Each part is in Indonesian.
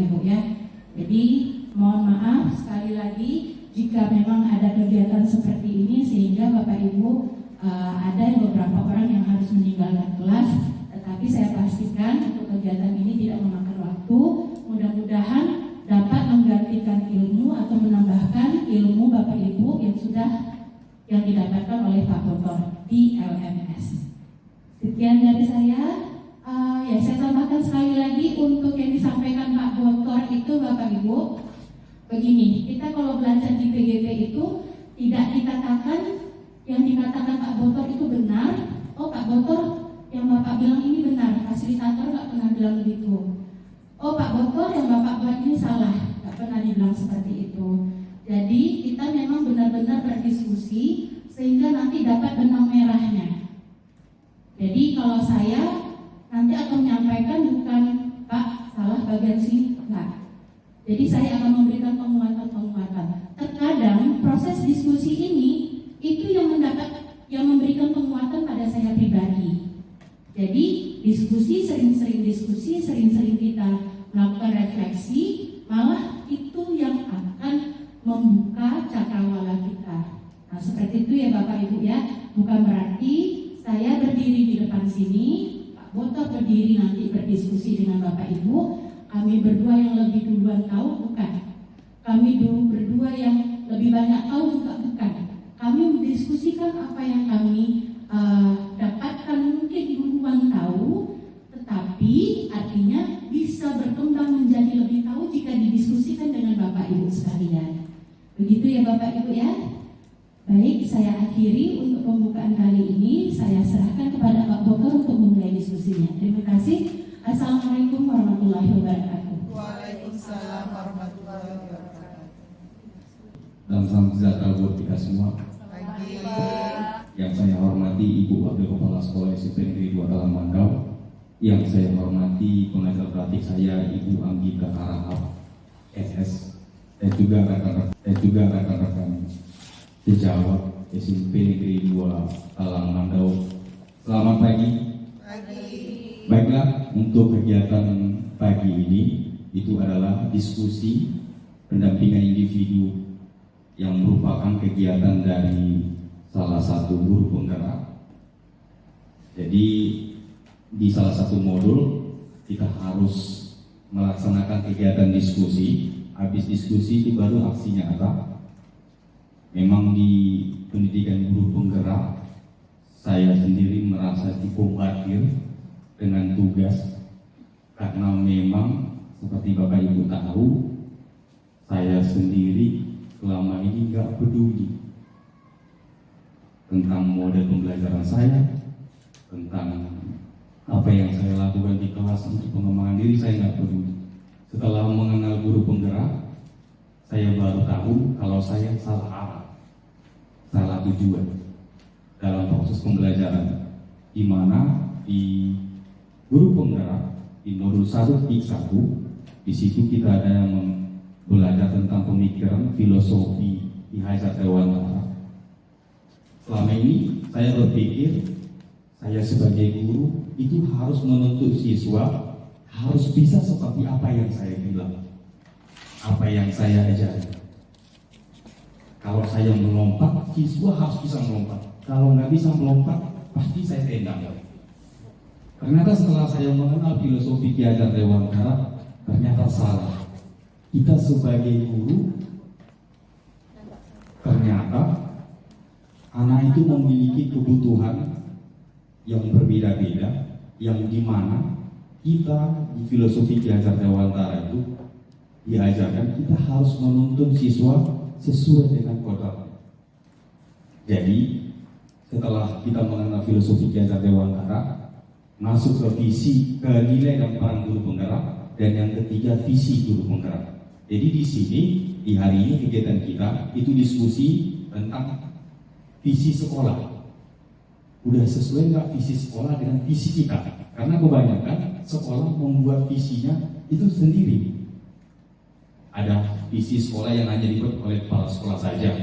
Ibu ya. Jadi mohon maaf sekali lagi jika memang ada kegiatan seperti ini sehingga Bapak Ibu ada beberapa orang yang harus meninggalkan kelas, tetapi saya pastikan untuk kegiatan ini tidak memakan waktu. Mudah-mudahan dapat menggantikan ilmu atau menambahkan ilmu Bapak Ibu yang didapatkan oleh Pak Botor di LMS. Sekian dari saya. Ya, saya tambahkan sekali lagi untuk yang disampaikan Pak Botor itu Bapak Ibu. Begini, kita kalau belajar di PGP itu tidak dikatakan yang dikatakan Pak Botor itu benar. Oh, Pak Botor yang Bapak bilang ini benar, fasilitator nggak pernah bilang begitu. Oh, Pak Botor yang Bapak buat ini salah, nggak pernah dibilang seperti itu. Jadi kita memang benar-benar berdiskusi sehingga nanti dapat benang merahnya. Jadi kalau saya nanti akan menyampaikan bukan Pak salah bagian sini, enggak. Jadi saya akan memberikan penguatan-penguatan. Terkadang proses diskusi ini itu yang memberikan penguatan pada saya pribadi. Jadi sering-sering kita melakukan refleksi, malah itu yang akan membuka cakrawala kita. Nah seperti itu ya Bapak Ibu ya. Bukan berarti saya berdiri di depan sini, Pak Botor berdiri nanti berdiskusi dengan Bapak Ibu. Kami berdua yang lebih duluan tahu, bukan. Kami berdua yang lebih banyak tahu juga, bukan. Kami mendiskusikan apa yang kami dapatkan mungkin duluan tahu, tetapi artinya bisa berkembang menjadi lebih tahu jika didiskusikan dengan Bapak Ibu sekalian. Begitu ya Bapak Ibu ya. Baik, saya akhiri untuk pembukaan kali ini. Saya serahkan kepada Pak Botor untuk memulai diskusinya. Terima kasih. Assalamualaikum warahmatullahi wabarakatuh. Waalaikumsalam warahmatullahi wabarakatuh. Dan salam sejahtera buat kita semua. Pagi. Yang saya hormati Ibu Wakil Kepala Sekolah SMP Negeri 2 Talang Mandau. Yang saya hormati pengajar praktik saya Ibu Anggita Karahap SS, dan juga rekan-rekan sejawat SMP Negeri 2 Talang Mandau. Selamat pagi. Baiklah, untuk kegiatan pagi ini itu adalah diskusi pendampingan individu yang merupakan kegiatan dari salah satu guru penggerak. Jadi di salah satu modul kita harus melaksanakan kegiatan diskusi. Habis diskusi itu baru aksi nyata. Memang di pendidikan guru penggerak saya sendiri merasa dibombardir dengan tugas, karena memang seperti Bapak Ibu tahu, saya sendiri selama ini nggak peduli tentang model pembelajaran saya, tentang apa yang saya lakukan di kelas untuk pengembangan diri, saya nggak peduli. Setelah mengenal guru penggerak, saya baru tahu kalau saya salah arah, salah tujuan dalam proses pembelajaran, di mana di guru penggerak di modul 1 PIK 1, di situ kita ada yang belajar tentang pemikiran filosofi di Hajar Dewantara. Selama ini saya berpikir saya sebagai guru itu harus menuntut siswa harus bisa seperti apa yang saya bilang, apa yang saya ajar. Kalau saya melompat, siswa harus bisa melompat. Kalau nggak bisa melompat, pasti saya tendang. Ternyata setelah saya mengenal filosofi Ki Hajar Dewantara, ternyata salah. Kita sebagai guru, ternyata anak itu memiliki kebutuhan yang berbeda-beda, yang dimana kita di filosofi Ki Hajar Dewantara itu diajarkan kita harus menuntun siswa sesuai dengan kodratnya. Jadi setelah kita mengenal filosofi Ki Hajar Dewantara, masuk ke visi, ke nilai dan peran guru penggerak, dan yang ketiga visi guru penggerak. Jadi di sini di hari ini kegiatan kita itu diskusi tentang visi sekolah. Udah sesuai nggak visi sekolah dengan visi kita? Karena kebanyakan sekolah membuat visinya itu sendiri. Ada visi sekolah yang hanya dibuat oleh kepala sekolah saja.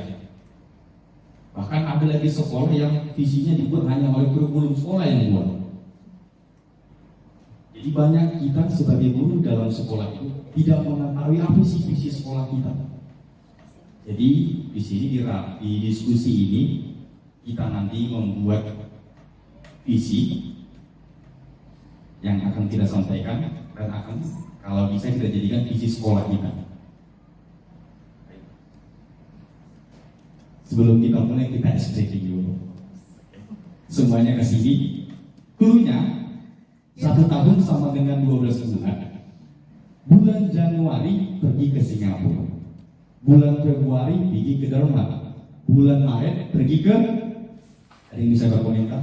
Bahkan ada lagi sekolah yang visinya dibuat hanya oleh kurikulum sekolah yang dibuat. Jadi banyak kita sebagai guru dalam sekolah itu tidak mengetahui apa sih visi sekolah kita. Jadi di sini di diskusi ini kita nanti membuat visi yang akan kita sampaikan dan akan kalau bisa kita jadikan visi sekolah kita. Sebelum kita mulai kita explaining dulu. Semuanya ke sini. Dulunya 1 tahun sama dengan 12 bulan. Bulan Januari pergi ke Singapura. Bulan Februari pergi ke Denmark. Bulan Maret pergi ke, ada yang bisa berkomentar?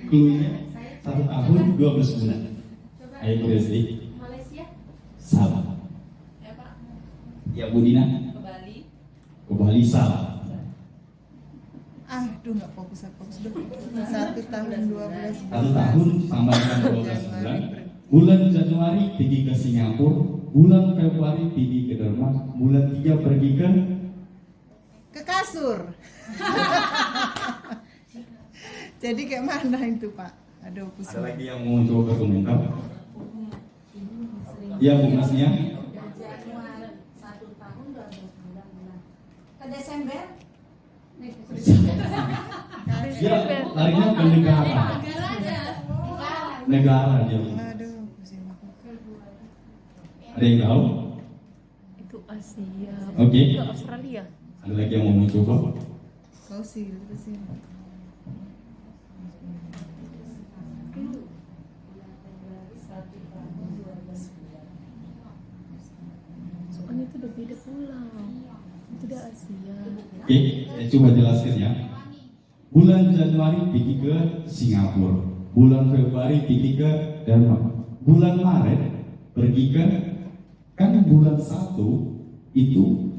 Dulunya 1 tahun 12 bulan. Ayo Bu Desli. Malaysia? Salah. Ya Pak. Ya Bu Dina. Ke Bali? Ke Bali salah. Aduh, nggak fokus. 1 tahun 12 1 tahun sama dengan 12 bulan. Bulan Januari pergi ke Singapura, bulan Februari pergi ke Denmark, bulan 3 pergi ke kasur. Jadi kayak mana itu Pak? Aduh, pusing. Ada lagi yang mau coba berkomentar? Ya Bu Masnya. Januari 1 tahun 12 bulan. Ke Desember? Ya, larinya ke negara. Negara dia. Aduh, pusing. Ada yang tahu? Itu Asia. Oke. Ke Australia. Ada lagi yang mau mencoba? Kau sih, pusing. Soalnya itu udah beda pulau. Itu udah Asia. Oke, saya coba jelaskan ya. Bulan Januari pergi ke Singapura, bulan Februari pergi ke Denmark, bulan Maret pergi ke, kan bulan 1 itu,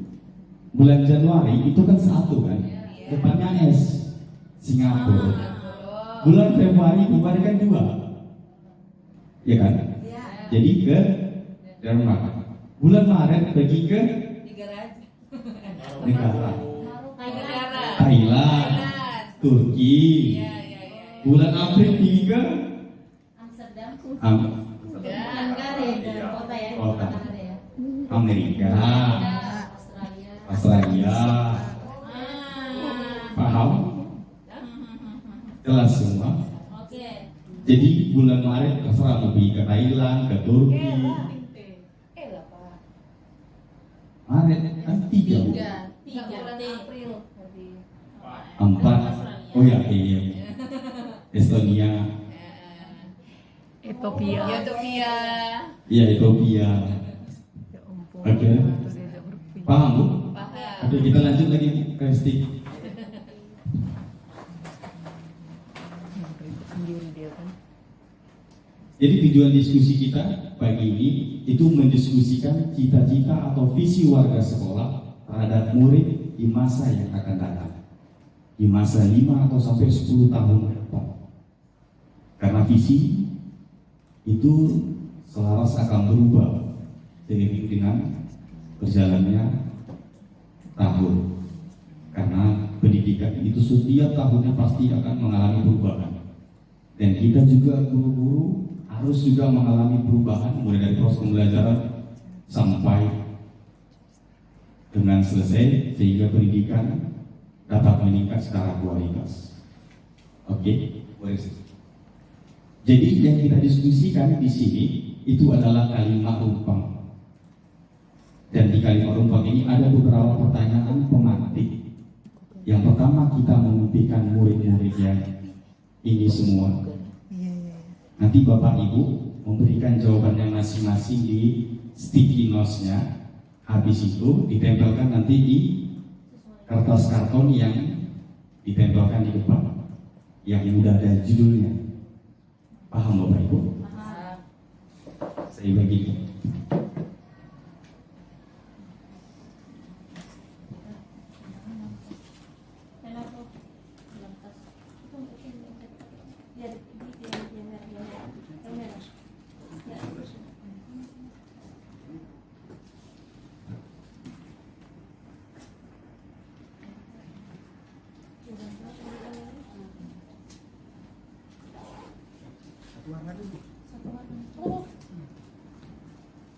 bulan Januari itu kan 1 kan, depannya S, Singapura. Bulan Februari kemarin kan 2, ya kan? Jadi ke Denmark. Bulan Maret pergi ke negara Thailand, Turki. Bulan April pergi ke Amsterdam? Kota ya? Kota. Amerika, Australia? Australia. Paham? Jelas semua. Oke. Jadi bulan Maret terserah mau pergi ke Thailand, ke Turki. Lah Pak. Maret kan 3 Bu. 3 bulan April. 4. Oh ya, iya. Estonia. Ethiopia. Ethiopia. Iya, Ethiopia. Ya ampun. Oke. Itu diajak berpikir. Paham Bu? Paham. Oke, kita lanjut lagi ke Stik. Ribet sendiri dia kan. Jadi tujuan diskusi kita pagi ini itu mendiskusikan cita-cita atau visi warga sekolah terhadap murid di masa yang akan datang, di masa 5 atau sampai 10 tahun ke depan. Karena visi itu selaras akan berubah seiring dengan berjalannya tahun. Karena pendidikan itu setiap tahunnya pasti akan mengalami perubahan. Dan kita juga guru-guru harus juga mengalami perubahan mulai dari proses pembelajaran sampai dengan selesai sehingga pendidikan dapat meningkat secara kualitas. Oke, jadi yang kita diskusikan di sini itu adalah kalimat rumpang. Dan di kalimat rumpang ini ada beberapa pertanyaan pemantik. Yang pertama kita memimpikan murid-murid yang ini semua. Iya. Nanti Bapak Ibu memberikan jawabannya masing-masing di sticky notes-nya. Habis itu ditempelkan nanti di kertas karton yang ditempelkan di depan, yang udah ada judulnya. Paham Bapak Ibu? Paham. Saya bagi. Oh.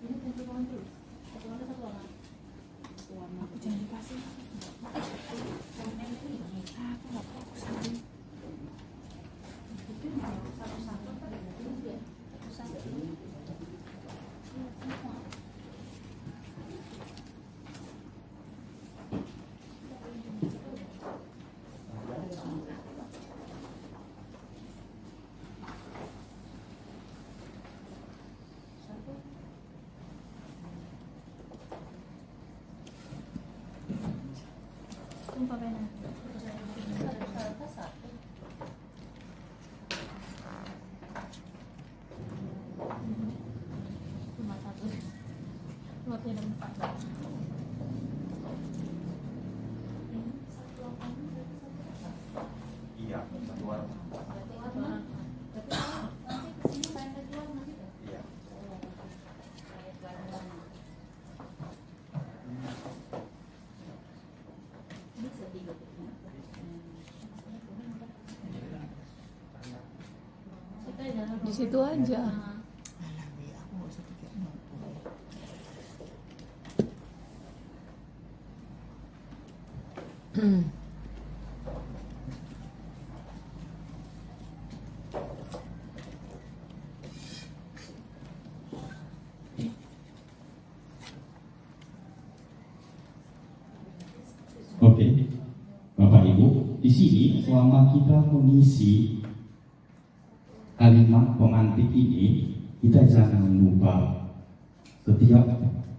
Ini satu warna terus. Satu warna, satu warna. Satu warna. Aku jangan dikasih. Aku nggak fokus lagi. Sumpah pena. Cuma satu. Lotnya ada 4. Iya, satu warna. Iya. Di situ aja. Alah, Bi, aku nggak usah pikir mampu. Oke, Bapak Ibu, di sini selama kita mengisi kalimat pemantik ini, kita jangan lupa setiap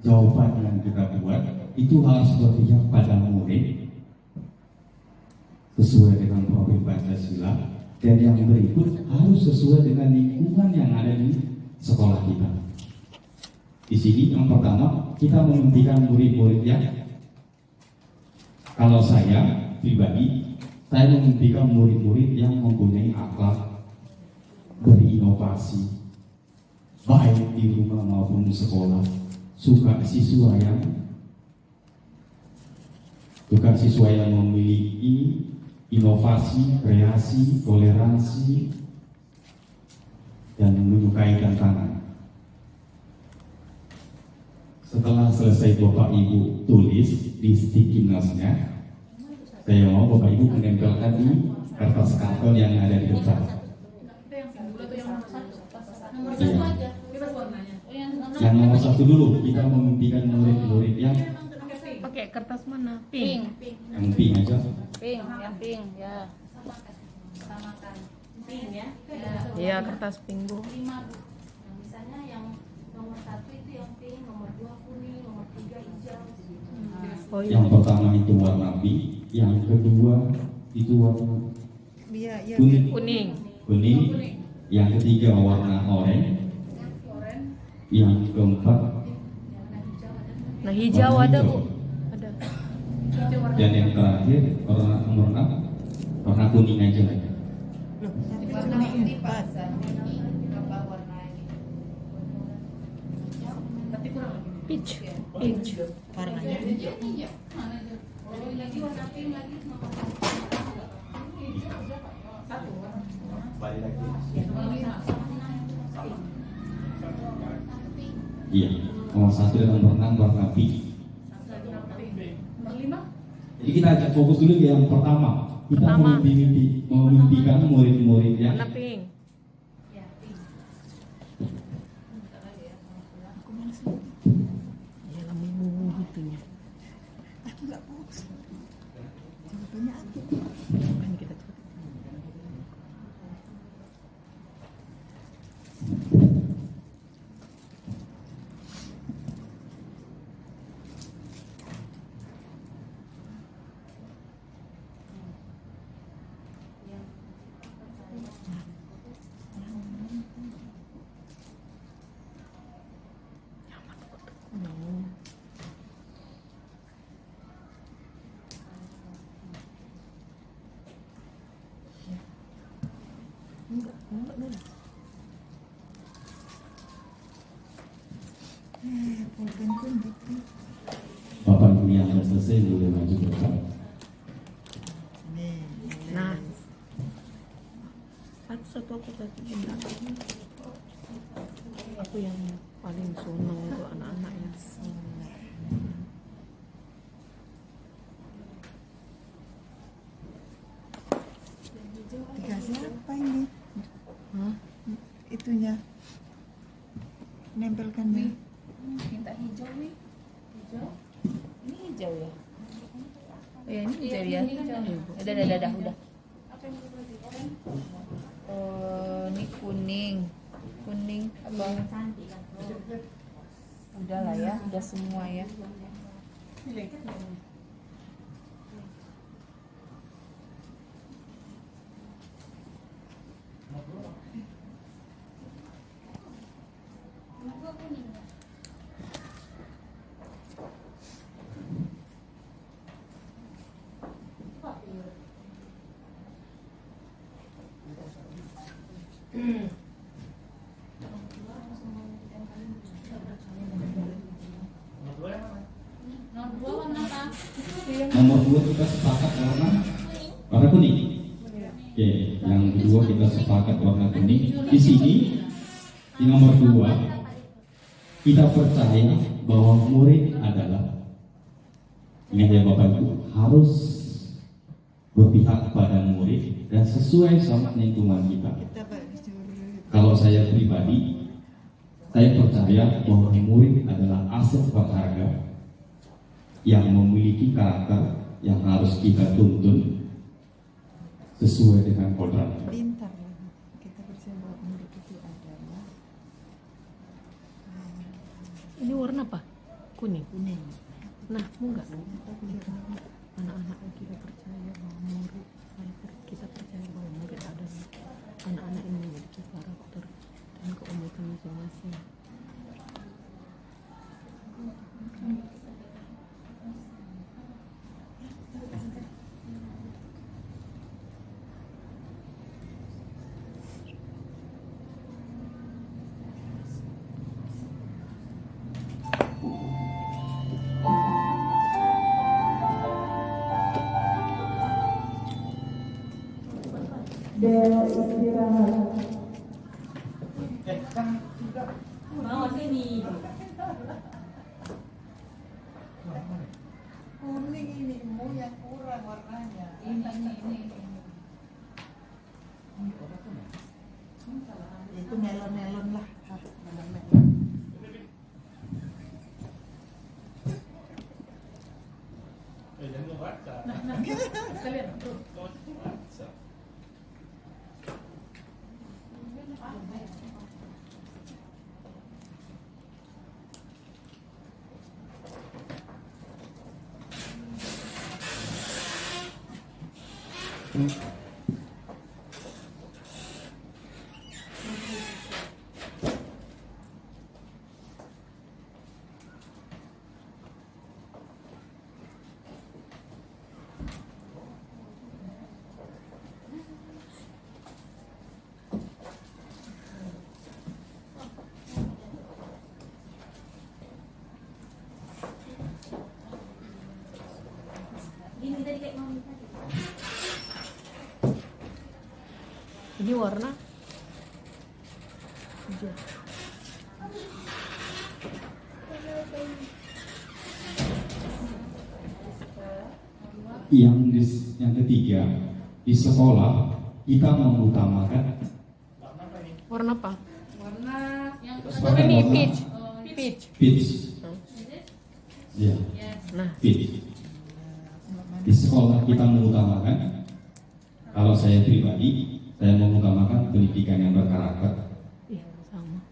jawaban yang kita buat itu harus berpihak pada murid sesuai dengan profil Pancasila, dan yang berikut harus sesuai dengan lingkungan yang ada di sekolah kita. Di sini yang pertama kita memimpikan murid-muridnya. Kalau saya pribadi, saya memimpikan murid-murid yang mempunyai akhlak, berinovasi, baik di rumah maupun di sekolah, suka siswa yang memiliki inovasi, kreasi, toleransi, dan menyukai tantangan. Setelah selesai Bapak Ibu tulis di sticky notes-nya, saya mau Bapak Ibu menempelkan di kertas karton yang ada di depan. Nomor satu aja. Bebas warnanya. Yang nomor 1 dulu, kita memimpikan murid-murid yang Pakai kertas mana? Pink. yang pink aja. Pink, yang pink ya. Samakan. Pink ya. Iya, kertas pink, Bu. 5 Bu. Yang misalnya yang nomor 1 itu yang pink, nomor 2 kuning, nomor 3 hijau gitu. Oh iya. Yang pertama itu warna pink, yang kedua itu warna Iya, iya, kuning. Kuning. Kuning, yang ketiga warna oranye, yang keempat Nah, hijau warna ada, hijau. Bu. Ada. Dan yang terakhir warna nomor 6 warna kuning aja. Loh, tapi kuning 4. Peach. Peach. Warnanya Balik lagi. Iya, nomor 1 dan nomor 6 warna pink. Jadi kita ajak fokus dulu ke yang pertama. Kita Pertama. memimpikan murid-murid yang Warna pink. ya lama ibu gitu ya. Aku nggak fokus. Jawabannya aku. Kan kita tuh. Enggak dulu. Pulpen pun gitu. Bapak Ibu yang sudah selesai boleh maju ke depan. Nih. Nah, Satu-satu aku kasih benda. Aku yang paling senang itu anak-anak yang senang. Dikasih apa ini? Hah? Itunya. Nempelkannya. Minta hijau nih. Hijau? Ini hijau ya? Oh ya ini hijau ya? Udah. Apa yang berubah di orang? Oh ini kuning. Kuning apa? Cantik kan? Udah lah ya, udah semua ya. Nomor 2 kita sepakat warna kuning. Oke, yang kedua kita sepakat warna kuning. Di sini di nomor 2 kita percaya bahwa murid adalah, ingat ya Bapak Ibu, harus berpihak kepada murid dan sesuai sama lingkungan kita. Kalau saya pribadi, saya percaya bahwa murid adalah aset berharga yang memiliki karakter yang harus kita tuntun sesuai dengan kodrat. Pintar lah. Kita percaya bahwa murid itu adalah Ini warna apa? Kuning. kuning. Nah, mau nggak? Anak-anak kita percaya bahwa murid, kita percaya bahwa murid adalah anak-anak yang memiliki karakter dan keunikan masing-masing. Mau sini. Kuning ini mu yang kurang warnanya. Ini. Itu melon-melon lah. Melon-melon. Gini tadi kayak mau tadi. Ini warna hijau. Yang ketiga, di sekolah kita mengutamakan Warna apa? Warna yang Sepakat Ini warna peach. Peach. peach. Ya, Nah, peach. Di sekolah kita mengutamakan, kalau saya pribadi, saya mengutamakan pendidikan yang berkarakter. iya sama.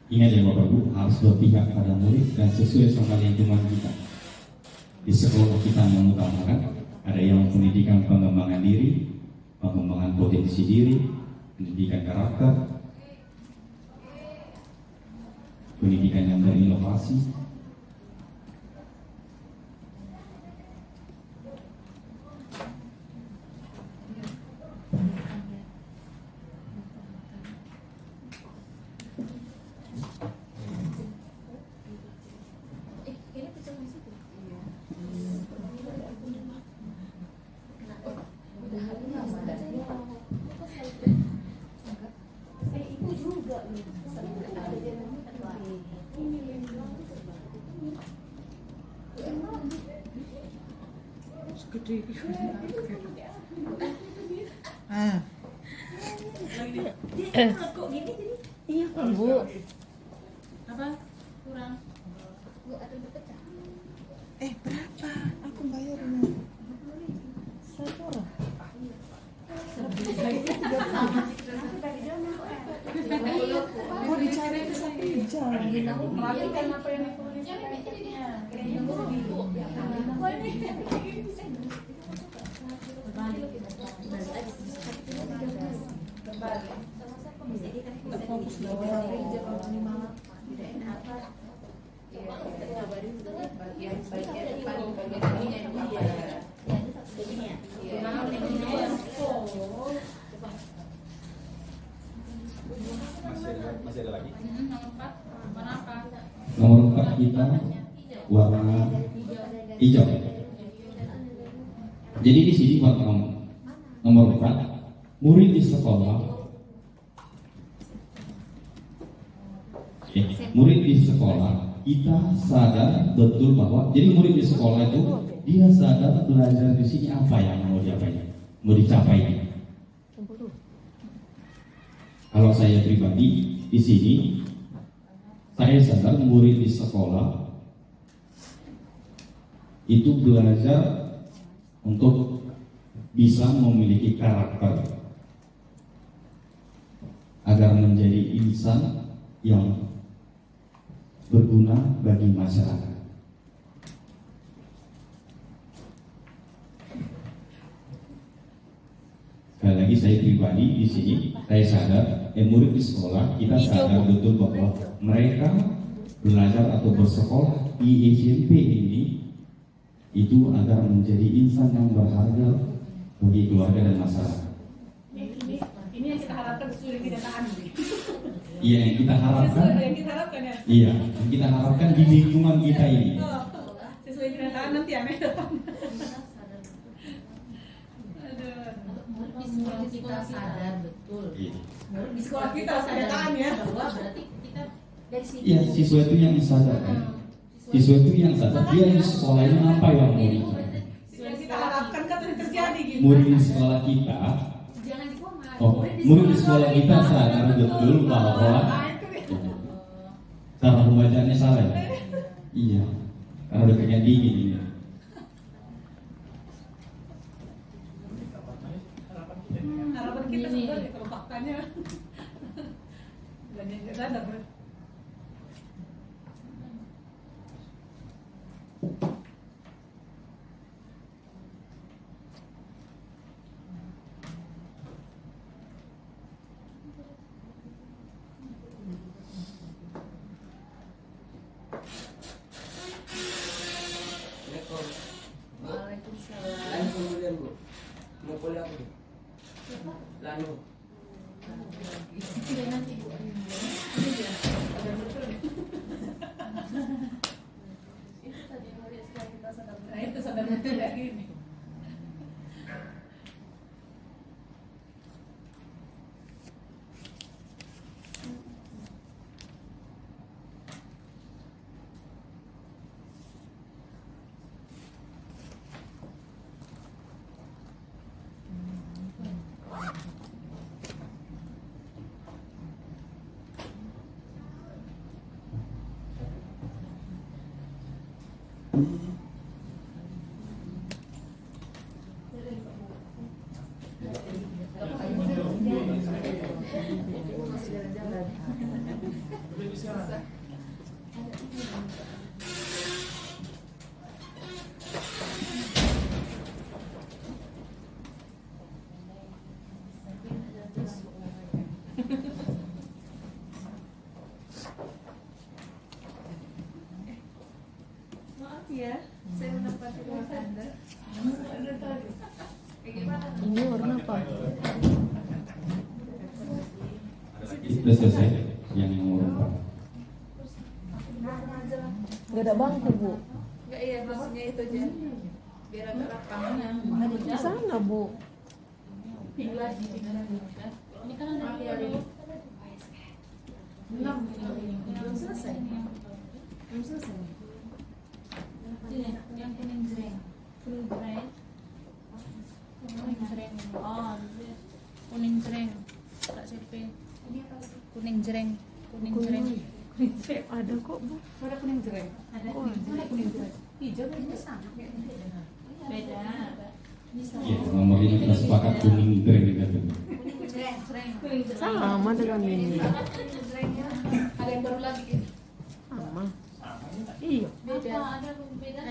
Ingat ya Bapak Ibu, harus berpihak pada murid dan sesuai sama lingkungan kita. Di sekolah kita mengutamakan ada yang pendidikan pengembangan diri, pengembangan potensi diri, pendidikan karakter, pendidikan yang berinovasi. gede. Ah, Kok gini jadi? Iya kan Bu. Apa? Kurang. berapa? Aku bayarnya. Satu orang. Mau dicari ke 1 jam. Perhatikan apa yang ditulis paketnya. Masih ada lagi. Nomor 4 kita warna hijau. Jadi di sini warna nomor 4 murid di sekolah. Murid di sekolah kita sadar betul bahwa jadi murid di sekolah itu dia sadar belajar di sini apa yang mau dicapai. Kalau saya pribadi di sini saya sadar murid di sekolah itu belajar untuk bisa memiliki karakter agar menjadi insan yang berguna bagi masyarakat. Sekali lagi saya pribadi di sini saya sadar murid di sekolah kita sadar betul bahwa mereka belajar atau bersekolah di SMP ini itu agar menjadi insan yang berharga bagi keluarga dan masyarakat. Ini yang kita harapkan sesuai kenyataan. Iya, yang kita harapkan. Yang kita harapkan ya. Iya, yang kita harapkan di lingkungan kita ini. Sesuai kenyataan nanti aneh depan. Di sekolah kita sadar betul. Iya. Di sekolah kita kenyataan ya. Bahwa berarti kita dari sini. Iya, siswa itu yang sadar kan. Siswa itu yang sadar dia di sekolah ini apa yang mau dicapai. Yang kita harapkan kan terjadi gitu. Murid di sekolah kita, Jangan dikoma. murid di sekolah kita sadar betul bahwa cara pembacaannya salah ya. Iya, karena udah kayak dingin ini. Harapan kita sebenarnya kalau faktanya banyak yang sadar. Waalaikumsalam. Kemudian Bu, mau kuliah Bu? Lalu Tidak nanti Bu. Ini dia. Sadar betul. Itu tadi murid sekolah kita sadar betul. Nah itu sadar betul ya gini. Maaf ya, saya menempati ruang Anda. Ini warna apa? Sudah selesai yang nomor 4. Gak ada bangku Bu. Enggak iya, maksudnya itu aja. Biar agak lapangnya. Di sana Bu. Tinggal di pikiran kita. Ini kan ada dulu. Belum selesai. Belum selesai. Ini yang kuning green. Full green. Kuning jreng. Oh, kuning jreng. Kak CP. Kuning jreng. Kuning jreng. Ada kok Bu. Ada kuning jreng. Ada kuning jreng. Hijau kan sama. Beda. Ya, nomor ini kita sepakat kuning green gitu. Sama dengan ini. Ada yang baru lagi. Sama. Iya. Beda. Ada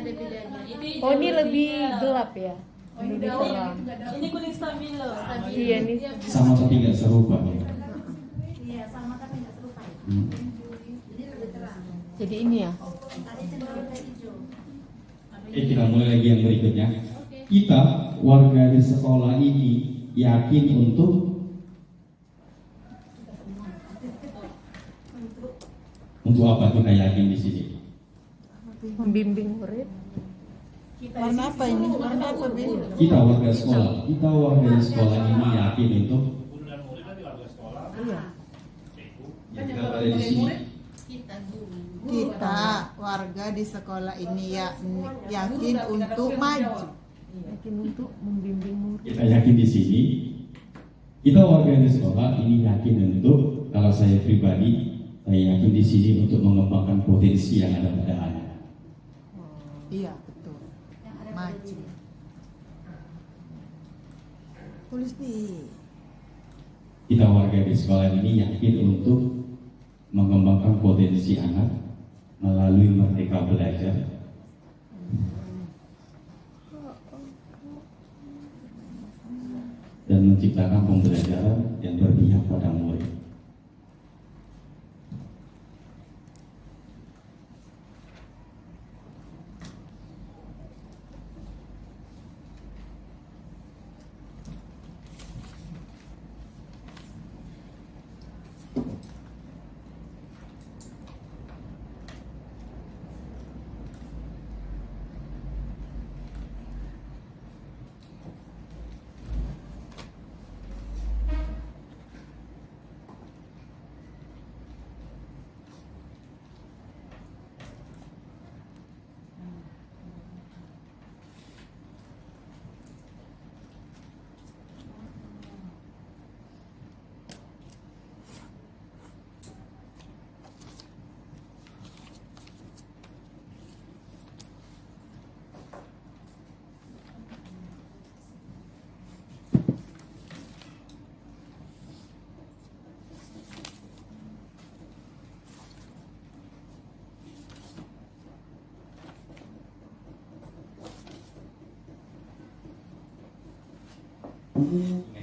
bedanya. Oh ini lebih gelap ya. Oh, ini Lebih udah terang. ini kuning stabilo. Iya ini. Sama tapi nggak serupa ya. Iya, sama tapi nggak serupa. Hmm. Jadi lebih terang. Jadi ini ya. Tadi cenderung ke hijau. Oke, kita mulai lagi yang berikutnya. Kita warga di sekolah ini yakin untuk apa kita yakin di sini? Membimbing murid. Warna apa ini? Warna apa, Bin? Kita warga di sekolah ini yakin untuk Iya. ya, kita berada di sini. Kita warga di sekolah ini ya yakin untuk maju. Yakin untuk membimbing murid. Kita yakin di sini. Kita warga di sekolah ini yakin untuk, kalau saya pribadi, saya yakin di sini untuk mengembangkan potensi yang ada pada anak. Iya, betul. Maju. Tulis nih. Kita warga di sekolah ini yakin untuk mengembangkan potensi anak melalui Merdeka Belajar dan menciptakan pembelajaran yang berpihak pada murid.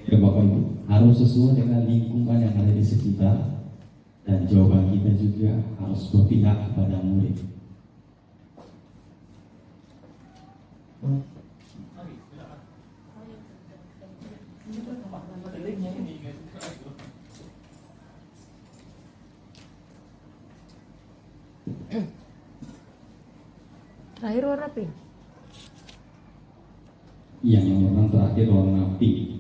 Ya Bapak Ibu, harus sesuai dengan lingkungan yang ada di sekitar, dan jawaban kita juga harus berpihak kepada murid. Terakhir warna pink. Yang nomor 6 terakhir warna pink.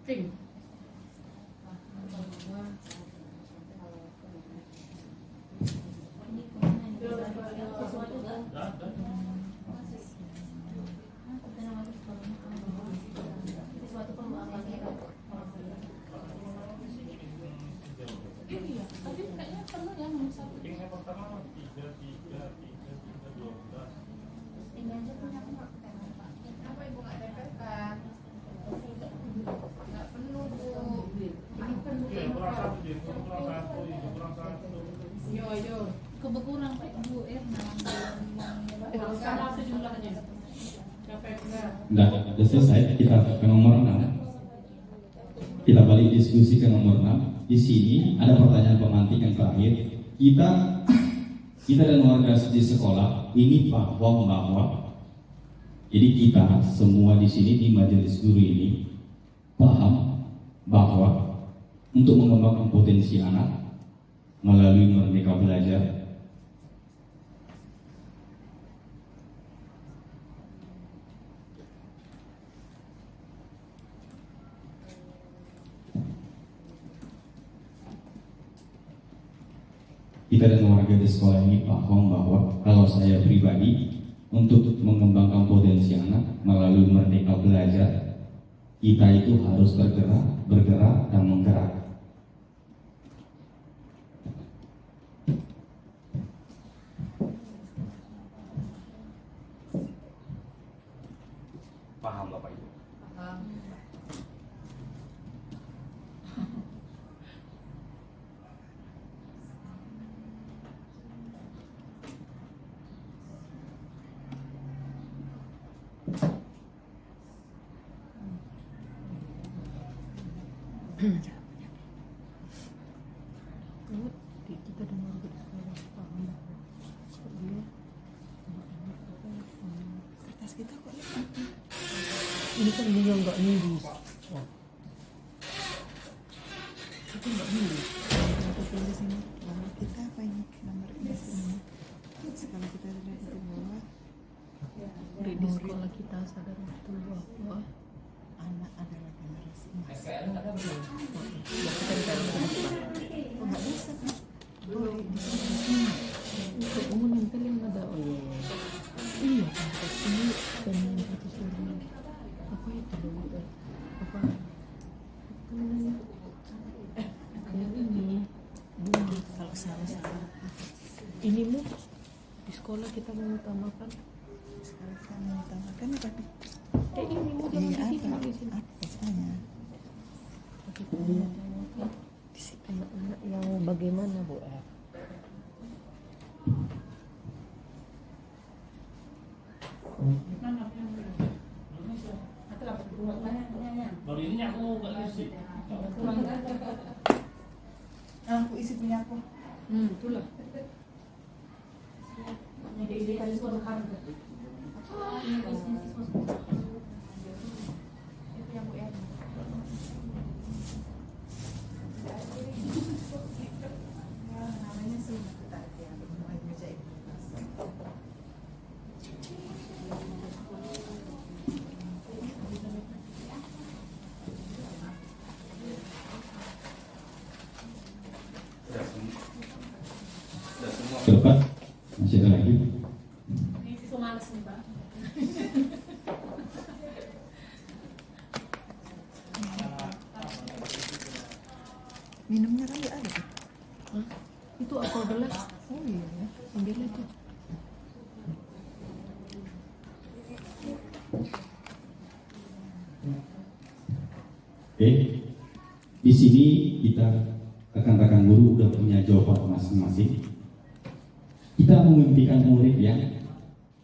Pink. Kebekurang Pak Ibu sama sejumlahnya. Nah, sudah selesai, kita ke nomor 6. Kita balik diskusi ke nomor 6. Di sini ada pertanyaan pemantik yang terakhir. Kita dan warga di sekolah ini paham bahwa jadi kita semua di sini di majelis guru ini paham bahwa untuk mengembangkan potensi anak melalui Merdeka Belajar kita dan warga di sekolah ini paham bahwa kalau saya pribadi untuk mengembangkan potensi anak melalui Merdeka Belajar, kita itu harus bergerak dan menggerak. Paham Bapak Ibu? Kita dan warga di sekolah paham bahwa dia Kertas kita kok ini kan dia nggak nulis. Itu nggak nulis. aku tulis ini nomor kita apa ini nomor ini sekali kita lihat itu bawah Di sekolah kita sadar betul bahwa anak adalah generasi emas. oh, Nggak bisa kan? Boleh di sini. untuk menempel yang ada iya kan ini dan yang satu suruh apa itu dokter apa namanya yang ini bunga Kalau salah ini mu di sekolah kita mengutamakan sekarang kita mengutamakan apa? ini mu jangan Iya, di sini apa? di sini Apa misalnya? kita mengutamakan anak-anak yang bagaimana Bu Aku isi punya aku. Itulah. Namanya sih kita meja itu. Sudah semua. Bapak, masih ada lagi? Ini siswa males nih Pak. Minumnya kan nggak ada. Hah? Itu apa gelas? Oh iya ya, ambil itu. Oke, di sini kita rekan-rekan guru udah punya jawaban masing-masing. Kita memimpikan murid yang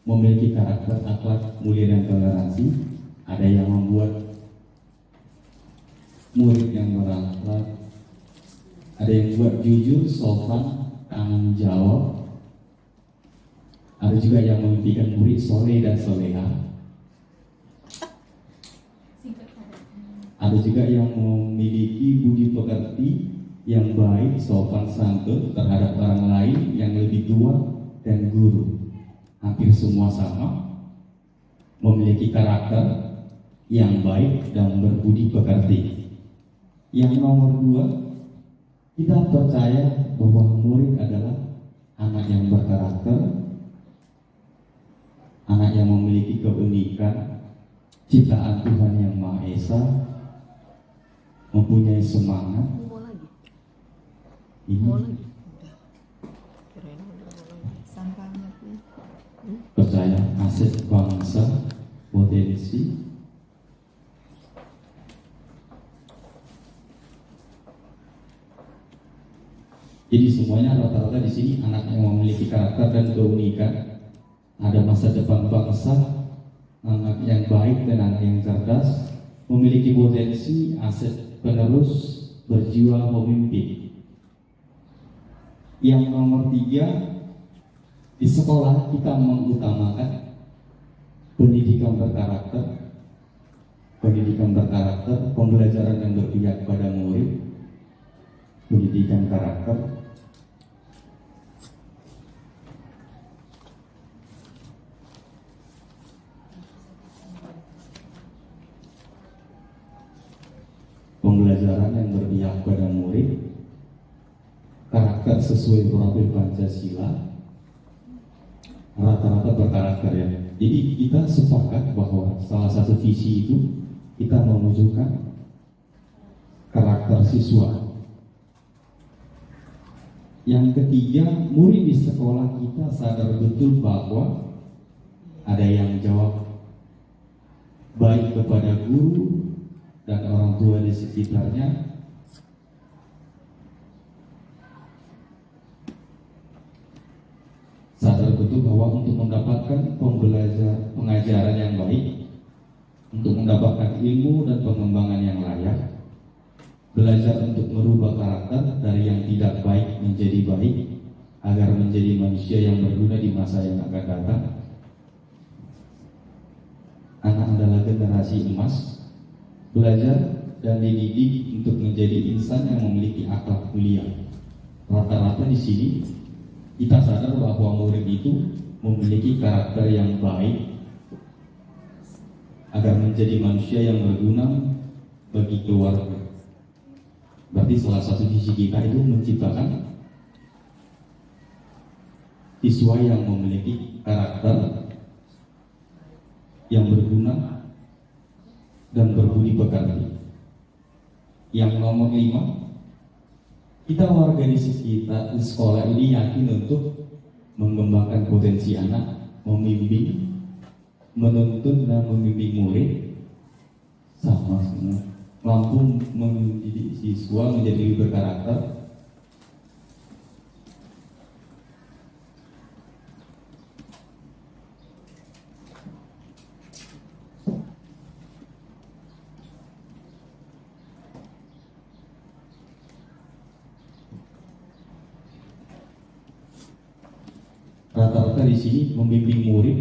memiliki karakter akhlak mulia dan toleransi. Ada yang membuat murid yang berakhlak, ada yang buat jujur, sopan, tanggung jawab. Ada juga yang memimpikan murid soleh dan soleha. Ada juga yang memiliki budi pekerti yang baik, sopan santun terhadap orang lain yang lebih tua dan guru. Hampir semua sama, memiliki karakter yang baik dan berbudi pekerti. Yang nomor 2, kita percaya bahwa murid adalah anak yang berkarakter, anak yang memiliki keunikan, ciptaan Tuhan yang Maha Esa, mempunyai semangat. Mau lagi? Ini Mau lagi? Udah. Kirain mau lagi. Sampahnya tuh. percaya aset bangsa, potensi. Jadi semuanya rata-rata di sini anak yang memiliki karakter dan keunikan, ada masa depan bangsa, anak yang baik dan anak yang cerdas, memiliki potensi, aset penerus, berjiwa pemimpin. Yang nomor 3, di sekolah kita mengutamakan pendidikan berkarakter, pembelajaran yang berpihak pada murid, pendidikan karakter. Pembelajaran yang berpihak pada murid, karakter karakter sesuai profil Pancasila, rata-rata berkarakter ya. Jadi kita sepakat bahwa salah satu visi itu kita mewujudkan karakter siswa. Yang ketiga, murid di sekolah kita sadar betul bahwa ada yang jawab baik kepada guru dan orang tua di sekitarnya. Sadar betul bahwa untuk mendapatkan pengajaran yang baik, untuk mendapatkan ilmu dan pengembangan yang layak, belajar untuk merubah karakter dari yang tidak baik menjadi baik, agar menjadi manusia yang berguna di masa yang akan datang. Anak adalah generasi emas, belajar dan dididik untuk menjadi insan yang memiliki akhlak mulia. Rata-rata di sini kita sadar bahwa murid itu memiliki karakter yang baik agar menjadi manusia yang berguna bagi keluarga. Berarti salah satu visi kita itu menciptakan siswa yang memiliki karakter yang berguna dan berbudi pekerti. Yang nomor 5, kita warga di sekitar di sekolah ini yakin untuk mengembangkan potensi anak, membimbing, menuntun dan membimbing murid sama semua, mampu mendidik siswa menjadi lebih berkarakter, rata-rata di sini membimbing murid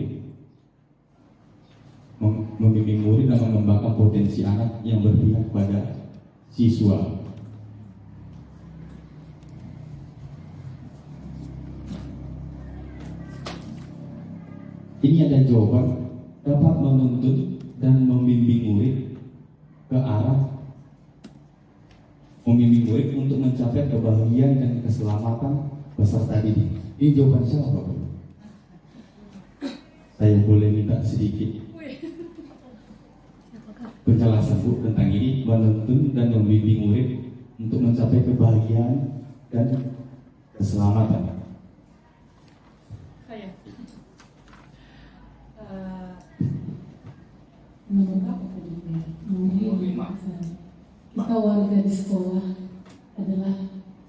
dan mengembangkan potensi anak yang berpihak pada siswa. Ini ada jawaban, dapat menuntun dan membimbing murid ke arah membimbing murid untuk mencapai kebahagiaan dan keselamatan peserta didik. Ini jawaban siapa, Bapak? Saya boleh minta sedikit penjelasan, Bu, tentang ini, menuntun dan membimbing murid untuk mencapai kebahagiaan dan keselamatan. Saya. Menurut apa tadi? Kita warga di sekolah adalah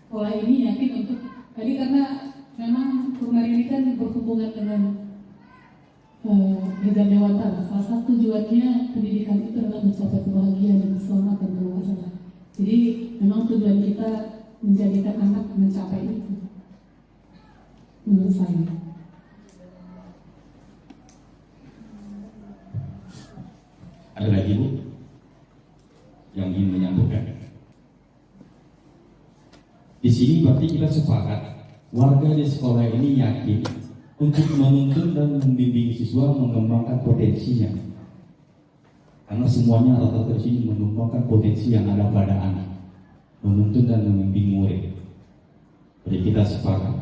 sekolah ini yakin untuk tadi, karena memang kemarin ini kan berhubungan dengan Bidang Dewata. Salah satu tujuannya pendidikan itu adalah mencapai kebahagiaan dan keselamatan kalau nggak salah. Jadi memang tujuan kita menjadikan anak mencapai itu, menurut saya. Ada lagi, Bu, yang ingin menyambutkan? Di sini berarti kita sepakat warga di sekolah ini yakin untuk menuntun dan membimbing siswa mengembangkan potensinya, karena semuanya rata-rata di sini mengembangkan potensi yang ada pada anak, menuntun dan membimbing murid. Jadi kita sepakat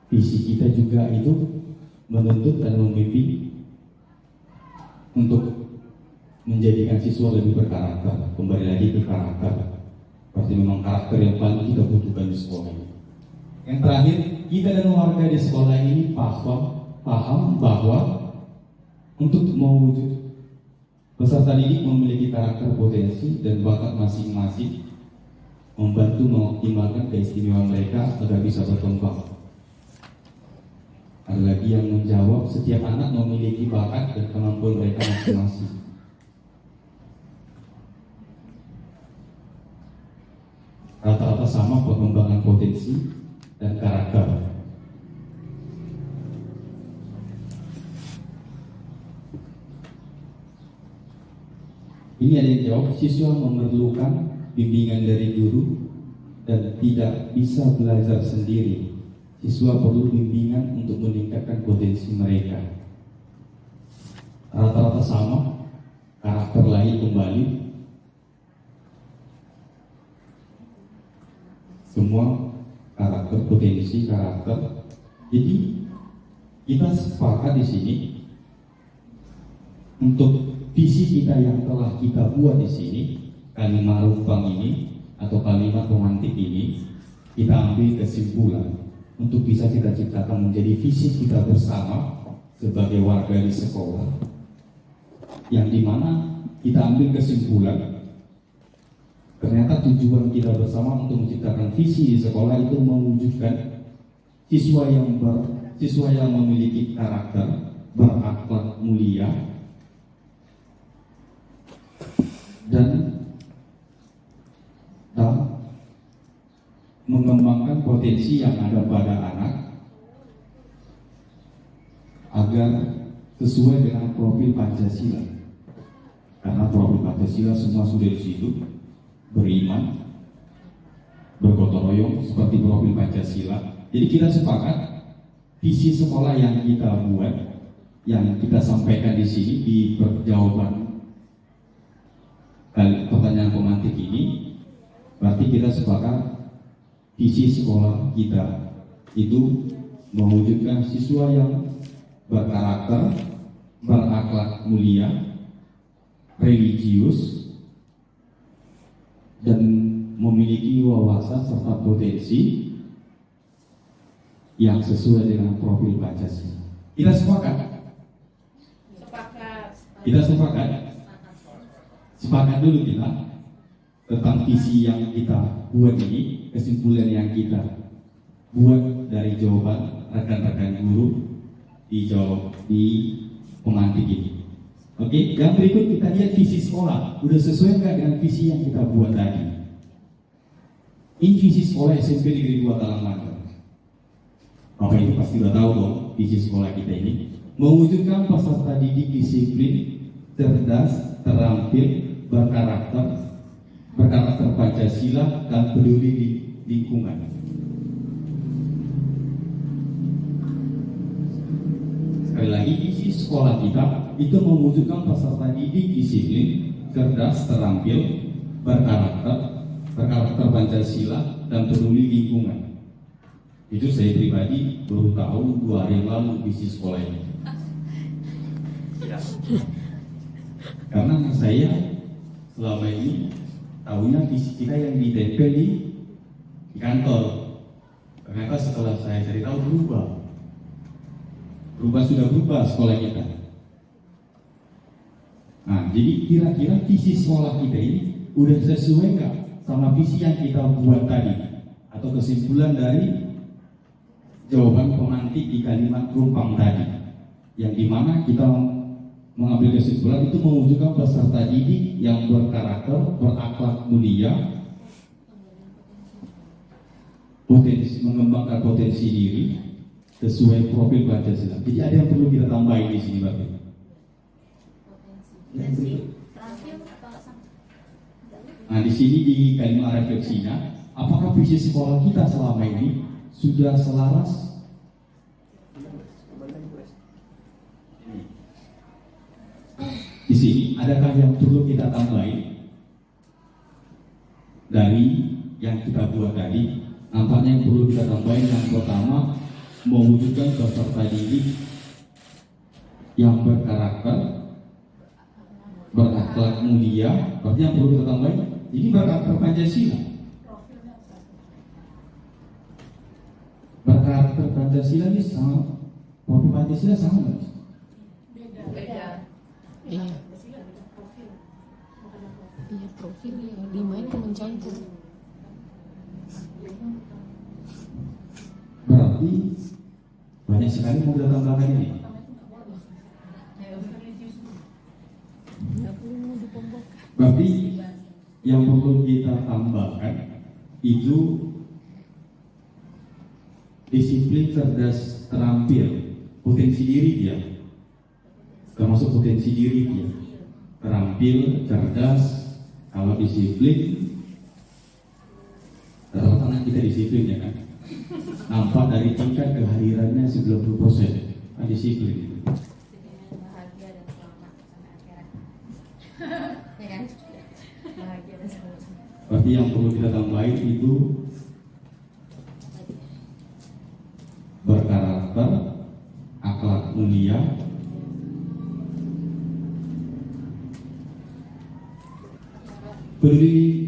visi kita juga itu menuntun dan membimbing untuk menjadikan siswa lebih berkarakter. Kembali lagi ke karakter, berarti memang karakter yang paling kita butuhkan di sekolah ini. Yang terakhir, kita dan warga di sekolah ini paham bahwa untuk mewujud peserta didik memiliki karakter, potensi dan bakat masing-masing, membantu mengoptimalkan keistimewaan mereka agar bisa berkembang. Ada lagi yang menjawab, setiap anak memiliki bakat dan kemampuan mereka masing-masing. Rata-rata sama pengembangan potensi dan karakter. Ini ada yang jawab, siswa memerlukan bimbingan dari guru dan tidak bisa belajar sendiri. Siswa perlu bimbingan untuk meningkatkan potensi mereka. Rata-rata sama, karakter lain kembali. Semua karakter karakter, potensi karakter. Jadi kita sepakat di sini untuk visi kita yang telah kita buat di sini, kalimat rumpang ini atau kalimat pemantik ini, kita ambil kesimpulan untuk bisa kita ciptakan menjadi visi kita bersama sebagai warga di sekolah, yang dimana kita ambil kesimpulan ternyata tujuan kita bersama untuk menciptakan visi di sekolah itu mewujudkan siswa yang memiliki karakter, berakhlak mulia, dan mengembangkan potensi yang ada pada anak agar sesuai dengan profil Pancasila. Karena profil Pancasila semua sudah di situ, beriman, bergotong royong seperti profil Pancasila. Jadi kita sepakat visi sekolah yang kita buat, yang kita sampaikan di sini di jawaban pertanyaan pemantik ini, berarti kita sepakat visi sekolah kita itu mewujudkan siswa yang berkarakter, berakhlak mulia, religius, dan memiliki wawasan serta potensi yang sesuai dengan profil Pancasila. Kita sepakat? Kita sepakat? Sepakat dulu kita tentang visi yang kita buat ini, kesimpulan yang kita buat dari jawaban rekan-rekan guru di pemantik ini. Oke, yang berikut kita lihat visi sekolah. Udah sesuai nggak dengan visi yang kita buat tadi? Ini visi sekolah SMP Negeri 2 Talamangkar. Bapak itu pasti udah tahu dong visi sekolah kita ini. Mewujudkan peserta didik disiplin, cerdas, terampil, berkarakter Pancasila, dan peduli di lingkungan. Sekali lagi, visi sekolah kita itu mewujudkan peserta didik disiplin, cerdas, terampil, berkarakter Pancasila, dan peduli lingkungan. Itu saya pribadi baru tahu 2 hari yang lalu visi sekolah ini. Karena saya selama ini tahunya visi kita yang ditempel di kantor. Ternyata setelah saya cari tahu sudah berubah sekolah kita. Nah, jadi kira-kira visi sekolah kita ini udah sesuai nggak sama visi yang kita buat tadi, atau kesimpulan dari jawaban pemantik di kalimat rumpang tadi, yang dimana kita mengambil kesimpulan itu mewujudkan peserta didik yang berkarakter, berakhlak mulia, mengembangkan potensi diri sesuai profil Pancasila. Jadi ada yang perlu kita tambahin di sini, Bapak. Nah, di sini di kalimat refleksinya, apakah visi sekolah kita selama ini sudah selaras? Di sini adakah yang perlu kita tambahin dari yang kita buat tadi? Nampaknya yang perlu kita tambahin yang pertama, mewujudkan peserta didik yang berkarakter, berakhlak mulia. Berarti yang perlu kita tambahin ini berkarakter Pancasila. Berkarakter Pancasila ini sama, profil Pancasila sama nggak? Beda. Iya. Iya, profil ya. 5 itu mencampur. Berarti banyak sekali mau kita tambahkan ini. Nggak perlu mau dipombokan. Berarti yang perlu kita tambahkan itu disiplin, cerdas, terampil, potensi diri dia. Termasuk potensi diri dia. Terampil, cerdas, kalau disiplin, rata-rata kita disiplin ya kan. Nampak dari tingkat kehadirannya 90%. Nah, disiplin itu. Bahagia dan selamat sampai akhirat. Ya kan? Bahagia dan selamat. Berarti yang perlu kita tambahin itu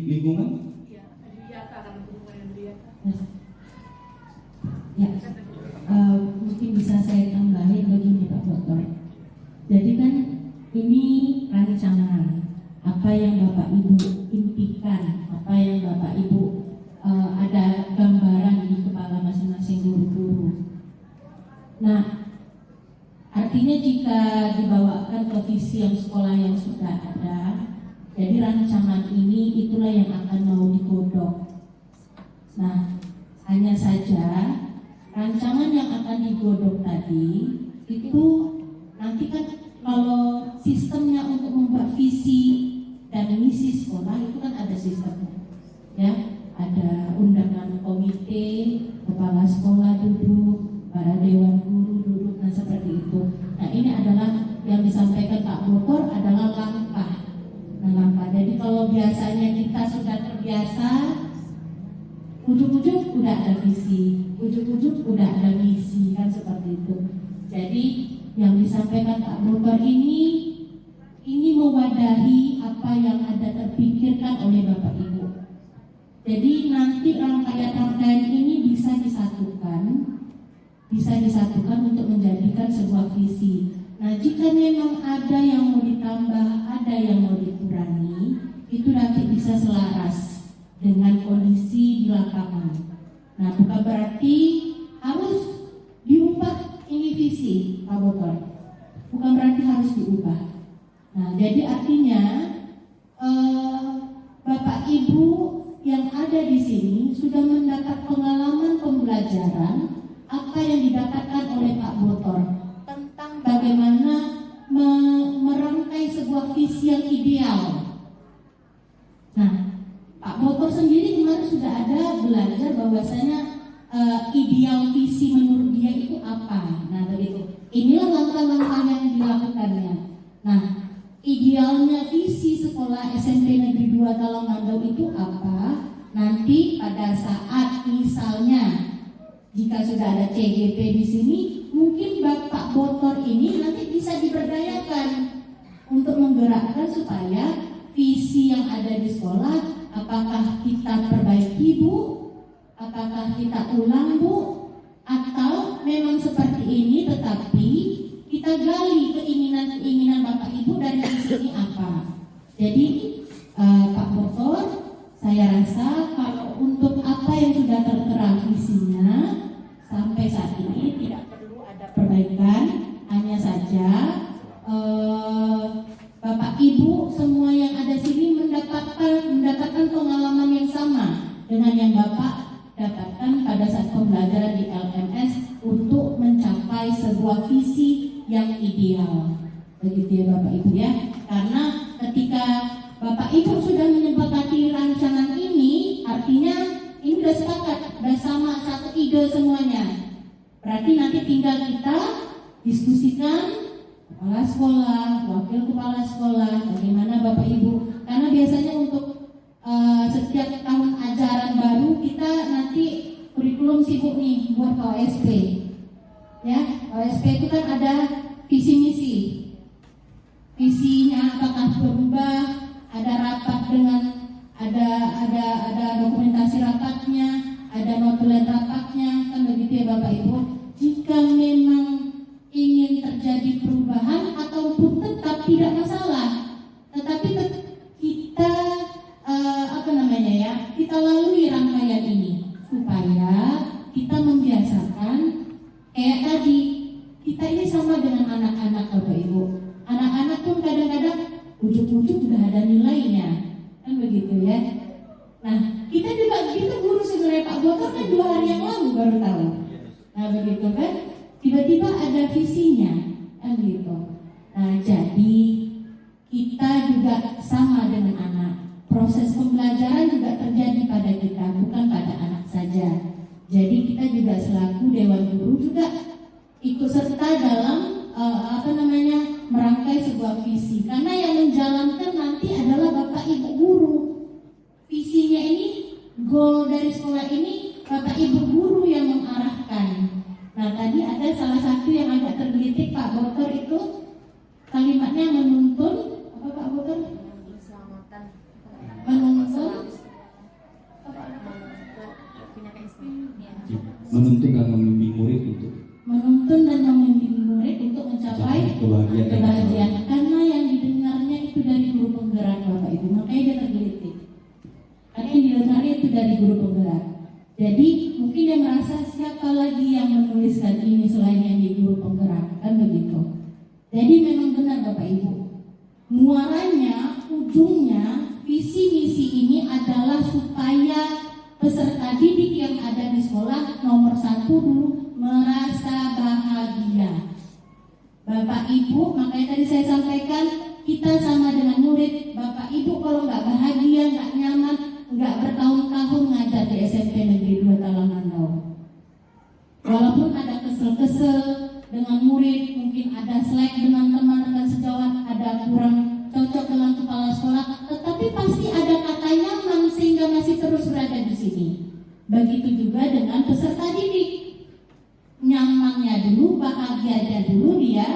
lingkungan? Iya, Adriata kan hubungan Adriata. Ya, mungkin bisa saya tambahin begini Pak Dokter. Jadi kan ini rancangan apa yang Bapak Ibu impikan, apa yang Bapak Ibu ada gambaran di kepala masing-masing guru-guru. Nah, artinya jika dibawakan ke visi yang sekolah yang sudah ada, jadi rancangan ini itulah yang akan mau digodok. Nah, hanya saja rancangan yang akan digodok tadi itu nanti kan kalau sistemnya untuk membuat visi dan misi sekolah itu kan ada sistemnya, ya, ada undangan komite, kepala sekolah duduk, para dewan guru duduk, nah seperti itu. Nah ini adalah yang disampaikan Pak Bogor adalah langkah. Nah langkah. Jadi kalau biasanya kita sudah terbiasa, ujung-ujung udah ada visi, ujung-ujung udah ada misi, kan seperti itu. Jadi yang disampaikan Pak Bogor ini mewadahi apa yang ada terpikirkan oleh Bapak Ibu. Jadi nanti rangkaian-rangkaian ini bisa disatukan untuk menjadikan sebuah visi. Nah, jika memang ada yang mau ditambah, ada yang mau dikurangi, itu nanti bisa selaras dengan kondisi di lapangan. Nah, bukan berarti harus diubah ini visi, Pak Bogor. Bukan berarti harus diubah. Nah, jadi artinya Bapak Ibu yang ada di sini sudah mendapat pengalaman pembelajaran apa yang didapatkan oleh Pak Botor tentang bagaimana merangkai sebuah visi yang ideal. Nah, Pak Botor sendiri kemarin sudah ada belajar bahwasanya ideal visi menurut dia itu apa. Nah, begitu. Inilah langkah-langkah yang dilakukannya. Nah, idealnya visi sekolah SMP Negeri 2 Talamandau itu apa? Nanti pada saat misalnya jika sudah ada CGP di sini, mungkin Bapak Botor ini nanti bisa diberdayakan untuk menggerakkan supaya visi yang ada di sekolah, apakah kita perbaiki Bu, apakah kita ulang Bu, atau memang seperti ini tetapi kita gali keinginan-keinginan Bapak Ibu dari sini apa. Jadi Pak Botor, saya rasa kalau untuk apa yang sudah tertera visinya sampai saat ini tidak perlu ada perbaikan, hanya saja Bapak Ibu semua yang ada sini mendapatkan pengalaman yang sama dengan yang Bapak dapatkan pada saat pembelajaran di LMS untuk mencapai sebuah visi yang ideal. Begitu ya Bapak Ibu ya. Karena ketika Bapak Ibu sudah menyepakati rancangan ini, artinya ini sudah sepakat, sudah sama satu ide semuanya. Berarti nanti tinggal kita diskusikan kepala sekolah, wakil kepala sekolah, bagaimana Bapak Ibu. Karena biasanya untuk setiap tahun ajaran baru kita nanti kurikulum sibuk nih buat KOSP. Ya, KOSP itu kan ada visi misi. Visinya apakah berubah, ada rapat dengan ada dokumentasi rapatnya, ada notulen rapatnya, kan begitu ya Bapak Ibu. Jika memang ingin terjadi perubahan ataupun tetap tidak masalah, tetapi kita kita lalui rangkaian ini supaya kita membiasakan kayak tadi, kita ini sama dengan anak-anak Bapak Ibu. Anak-anak pun kadang-kadang ujuk-ujuk udah ada nilainya, kan begitu ya. Nah, kita guru sebenarnya Pak Botor kan 2 hari yang lalu baru tahu. Nah, begitu kan, tiba-tiba ada visinya, kan gitu. Nah, jadi kita juga sama dengan anak. Proses pembelajaran juga terjadi pada kita, bukan pada anak saja. Jadi kita juga selaku Dewan Guru juga ikut serta dalam merangkai sebuah visi. Karena yang menjalankan nanti adalah Bapak Ibu guru. Visinya ini, goal dari sekolah ini Bapak Ibu guru yang mengarahkan. Nah, tadi ada salah satu yang agak tergelitik Pak Botor itu kalimatnya menuntun apa Pak Botor? Keselamatan. Menuntun menuntun dan membimbing murid untuk untuk mencapai kebahagiaan. kebahagiaan. Karena yang didengarnya itu dari guru penggerak Bapak Ibu, makanya dia tergelitik. Karena yang didengarnya itu dari guru penggerak. Jadi mungkin dia merasa siapa lagi yang menuliskan ini selain yang di guru penggerak, kan begitu. Jadi memang benar Bapak Ibu, muaranya, ujungnya, visi misi ini adalah supaya peserta didik yang ada di sekolah nomor 1 dulu merasa bahagia. Bapak Ibu, makanya tadi saya sampaikan kita sama dengan murid. Bapak Ibu kalau nggak bahagia, nggak nyaman, nggak bertahun-tahun ngajar di SMP Negeri 2 Talangan. Walaupun ada kesel-kesel dengan murid, mungkin ada slack dengan teman-teman sejawat, ada kurang cocok dengan kepala sekolah, tetapi pasti ada kata nyaman sehingga masih terus berada di sini. Begitu juga dengan peserta didik. Nyamannya dulu, bahagianya dulu dia,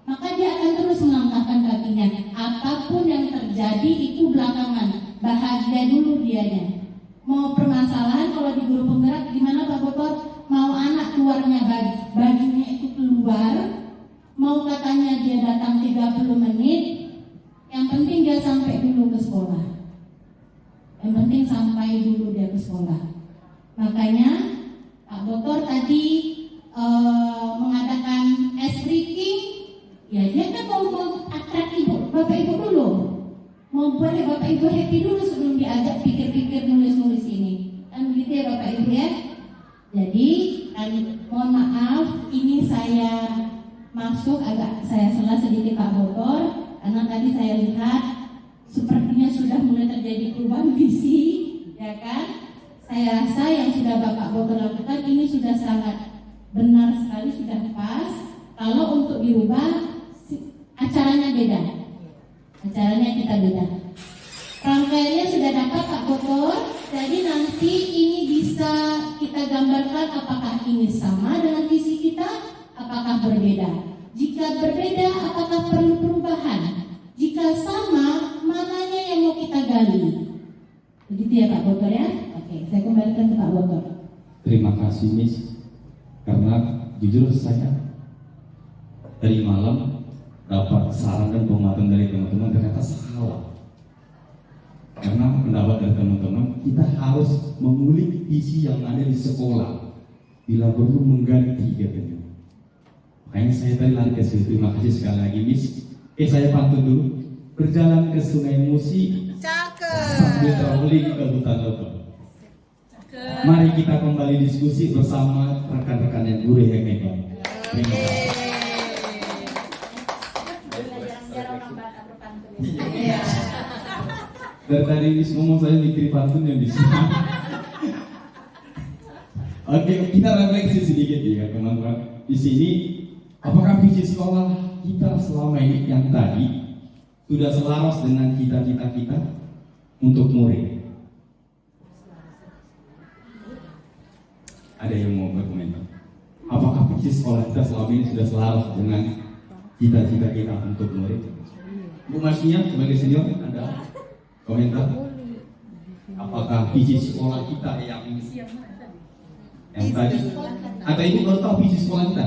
maka dia akan terus melangkahkan kakinya. Apapun yang terjadi itu belakangan, bahagia dulu dianya. Mau permasalahan kalau di guru penggerak gimana Pak Bogor? Mau anak keluarnya bajunya itu keluar, mau katanya dia datang 30 menit, yang penting dia sampai dulu ke sekolah. Yang penting sampai dulu dia ke sekolah. Makanya Pak Bogor tadi mengadakan ice breaking, ya dia kan mau attract ibu, bapak ibu dulu, mau buat bapak ibu happy dulu sebelum diajak pikir-pikir nulis-nulis ini, kan begitu ya bapak ibu ya. Jadi mohon maaf, ini saya masuk agak saya salah sedikit Pak Bogor, karena tadi saya lihat sepertinya sudah mulai terjadi perubahan visi, ya kan? Saya rasa yang sudah Bapak Bogor lakukan ini sudah sangat benar sekali, sudah pas. Kalau untuk dirubah, acaranya beda. Acaranya kita beda. Rangkaiannya sudah dapat Pak Bogor. Jadi nanti ini bisa kita gambarkan apakah ini sama dengan visi kita, apakah berbeda. Jika berbeda, apakah perlu perubahan? Jika sama, mananya yang mau kita gali? Begitu ya Pak Bogor ya? Oke, saya kembalikan ke Pak Bogor. Terima kasih Miss. Karena jujur saya dari malam dapat saran dan penguatan dari teman-teman ternyata salah. Karena pendapat dari teman-teman, kita harus mengulik visi yang ada di sekolah. Bila perlu mengganti katanya. Makanya saya tadi lari ke situ. Terima kasih sekali lagi Miss. Saya pantun dulu. Berjalan ke Sungai Musi sambil traveling ke hutan lokal. Mari kita kembali diskusi bersama rekan-rekan yang guru yang hebat. Terima kasih. Jarang-jarang orang Batak berpantun. Dari tadi Miss ngomong saya mikir pantun yang di sini. Oke, kita refleksi sedikit ya teman-teman. Di sini, apakah visi sekolah kita selama ini yang tadi sudah selaras dengan cita-cita kita untuk murid? Ada yang mau berkomentar? Apakah visi sekolah kita selama ini sudah selaras dengan cita-cita kita untuk murid? Bu Masnya sebagai senior, ada komentar? Apakah visi sekolah kita yang tadi? Atau ibu baru tahu visi sekolah kita?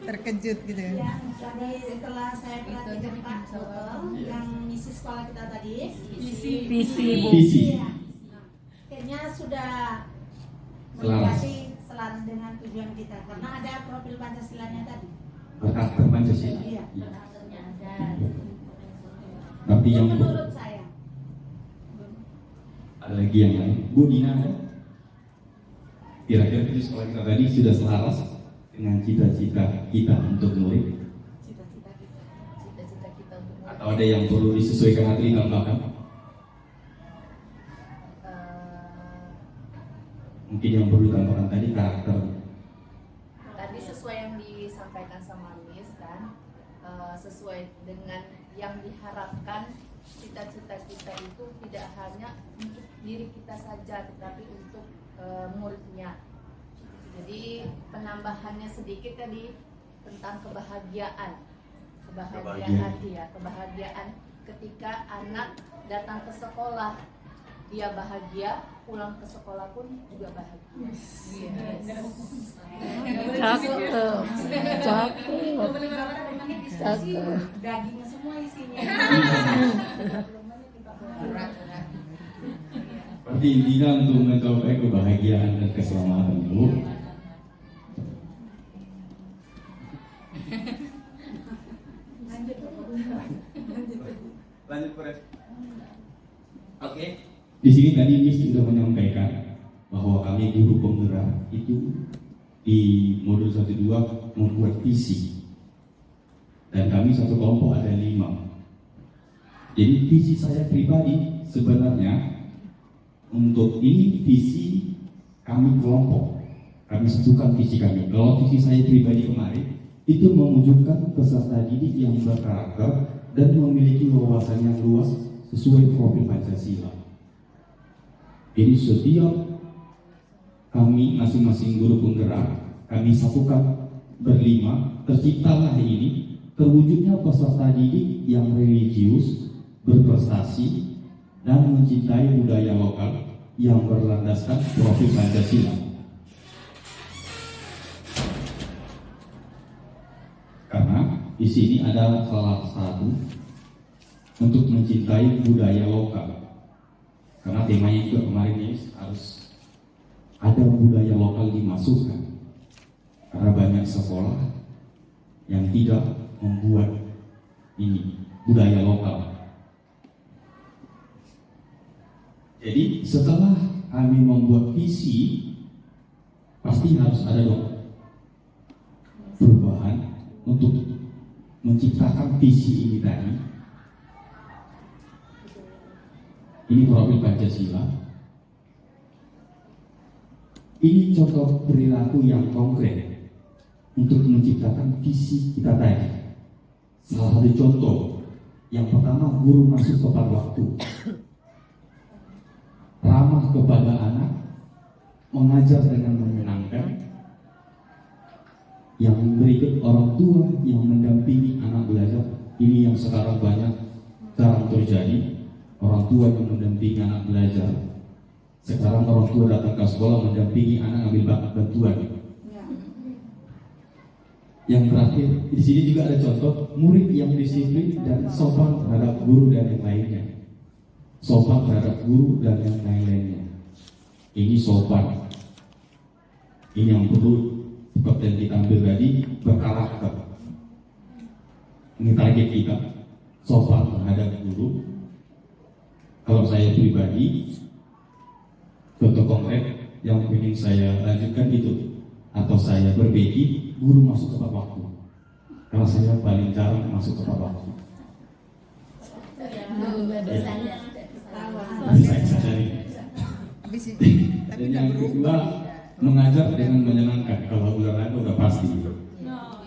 Terkejut gitu ya. Ya, jadi setelah saya perhatikan Pak Bogor yang misi sekolah kita tadi, Visi. ya, akhirnya sudah mendekati selaras dengan tujuan kita karena ada profil Pancasilanya tadi. Berkarakter Pancasila. Iya, karakternya ada. Tapi yang Menurut saya, ada lagi yang lain. Bu Dina ada? Kira-kira visi sekolah kita tadi sudah selaras dengan cita-cita kita untuk murid? cita-cita kita untuk murid. Atau ada yang perlu disesuaikan atau ditambahkan? Mungkin yang perlu ditambahkan tadi karakter. Tadi sesuai yang disampaikan sama Miss kan, sesuai dengan yang diharapkan, cita-cita kita itu tidak hanya untuk diri kita saja tetapi untuk muridnya. Jadi penambahannya sedikit tadi tentang kebahagiaan kebahagiaan ketika anak datang ke sekolah dia bahagia, pulang ke sekolah pun juga bahagia. Cakep. Daging semua isinya. Berarti intinya untuk mencapai kebahagiaan dan keselamatan Bu. Lanjut Pres. Oke. Di sini tadi Miss sudah menyampaikan bahwa kami guru penggerak itu di modul 1-2 membuat visi, dan kami satu kelompok ada 5. Jadi visi saya pribadi sebenarnya untuk ini visi kami kelompok, kami satukan visi kami. Kalau visi saya pribadi kemarin itu mewujudkan peserta didik yang berkarakter dan memiliki wawasan yang luas sesuai profil Pancasila. Jadi setiap kami masing-masing guru penggerak, kami satukan berlima, terciptalah ini, terwujudnya peserta didik yang religius, berprestasi, dan mencintai budaya lokal yang berlandaskan profil Pancasila. Karena di sini ada salah satu untuk mencintai budaya lokal. Karena temanya juga kemarin ini harus ada budaya lokal dimasukkan. Karena banyak sekolah yang tidak membuat ini budaya lokal. Jadi setelah kami membuat visi, pasti harus ada dong perubahan untuk menciptakan visi ini tadi. Ini profil Pancasila. Ini contoh perilaku yang konkret untuk menciptakan visi kita tadi. Salah satu contoh, yang pertama guru masuk tepat waktu, ramah kepada anak, mengajar dengan menyenangkan. Yang berikut orang tua yang mendampingi anak belajar. Ini yang sekarang banyak jarang terjadi. Orang tua yang mendampingi anak belajar. Sekarang orang tua datang ke sekolah mendampingi anak ambil bantuan. Yang terakhir, di sini juga ada contoh murid yang disiplin dan sopan terhadap guru dan yang lainnya. Sopan terhadap guru dan yang lain-lainnya. Ini sopan. Ini yang perlu seperti yang kita ambil tadi, berkarakter. Ini target kita, sopan terhadap guru. Kalau saya pribadi, contoh konkret yang ingin saya lanjutkan itu, atau saya perbaiki, guru masuk tepat waktu. Karena saya paling jarang masuk tepat waktu. Saya sadari. Dan yang kedua, mengajar dengan menyenangkan. Kalau olahraga udah pasti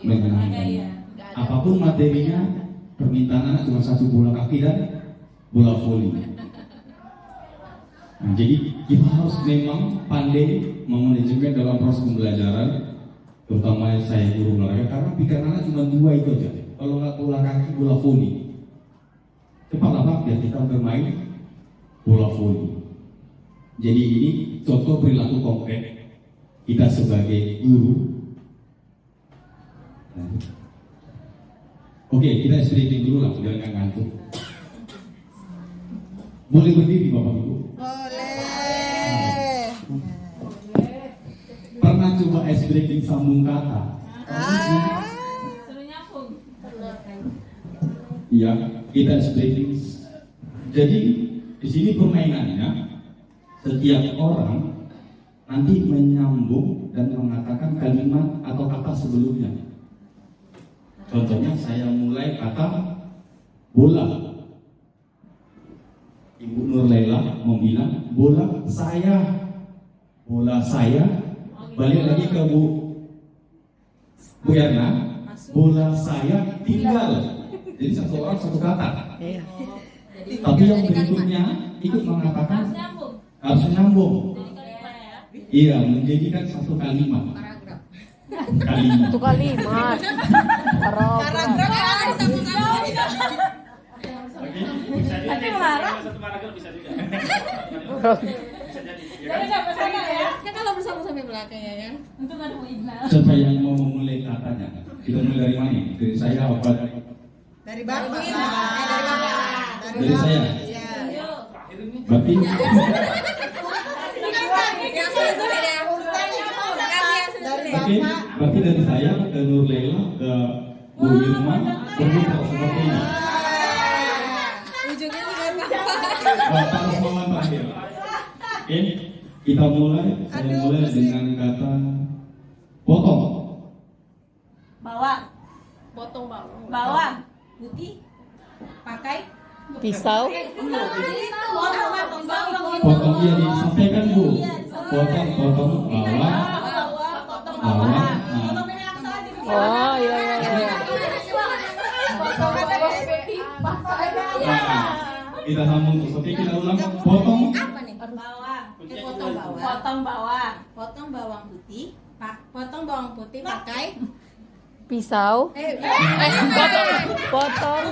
menyenangkan. Apapun materinya, permintaan anak cuma 1 bola kaki dan bola voli. Nah, jadi kita harus memang pandai memanajemen dalam proses pembelajaran, terutama saya guru olahraga, karena pikiran anak cuma 2 itu aja. Kalau nggak bola kaki, bola voli. Cepat apa? Biar kita bermain bola voli. Jadi ini contoh perilaku konkret kita sebagai guru. Oke, kita stretching dulu lah, biar nggak ngantuk. Boleh berdiri Bapak Ibu? Boleh. Pernah coba ice breaking sambung kata? Iya, kita ice breaking. Jadi di sini permainannya, setiap orang nanti menyambung dan mengatakan kalimat atau kata sebelumnya. Contohnya saya mulai kata bola. Ibu Nur Laila mau bilang bola saya. Balik lagi ke Bu Erna, bola saya tinggal. Jadi satu orang satu kata. Tapi yang berikutnya ikut mengatakan harus nyambung. Iya, menjadikan satu kalimat. Kalimat. Itu kalimat. Bisa juga. Satu paragraf bisa juga. Kan kalau bersama sampai belakang ya kan. Untuk ada Iqbal. Siapa yang mau memulai katanya? Kita mulai dari mana? Dari saya apa? Dari Bapak. Dari saya. Iya. Berarti Dari Oke, Bapak. berarti dari saya ke Nur Leila ke Bu Irma berbentuk seperti ini. Ujungnya juga Bapak. Bapak Usman terakhir. Oke, kita mulai. Saya mulai dengan kata potong. Bawang. Potong bawang. Bawang. Putih. Pakai. Pisau. Potong dia disampaikan Bu. Potong bawang. Bawang. Oh iya iya iya. Nah, kita sambung terus. Oke, kita ulang. Potong. Potong bawang putih. Potong bawang putih pakai. Pisau. Potong.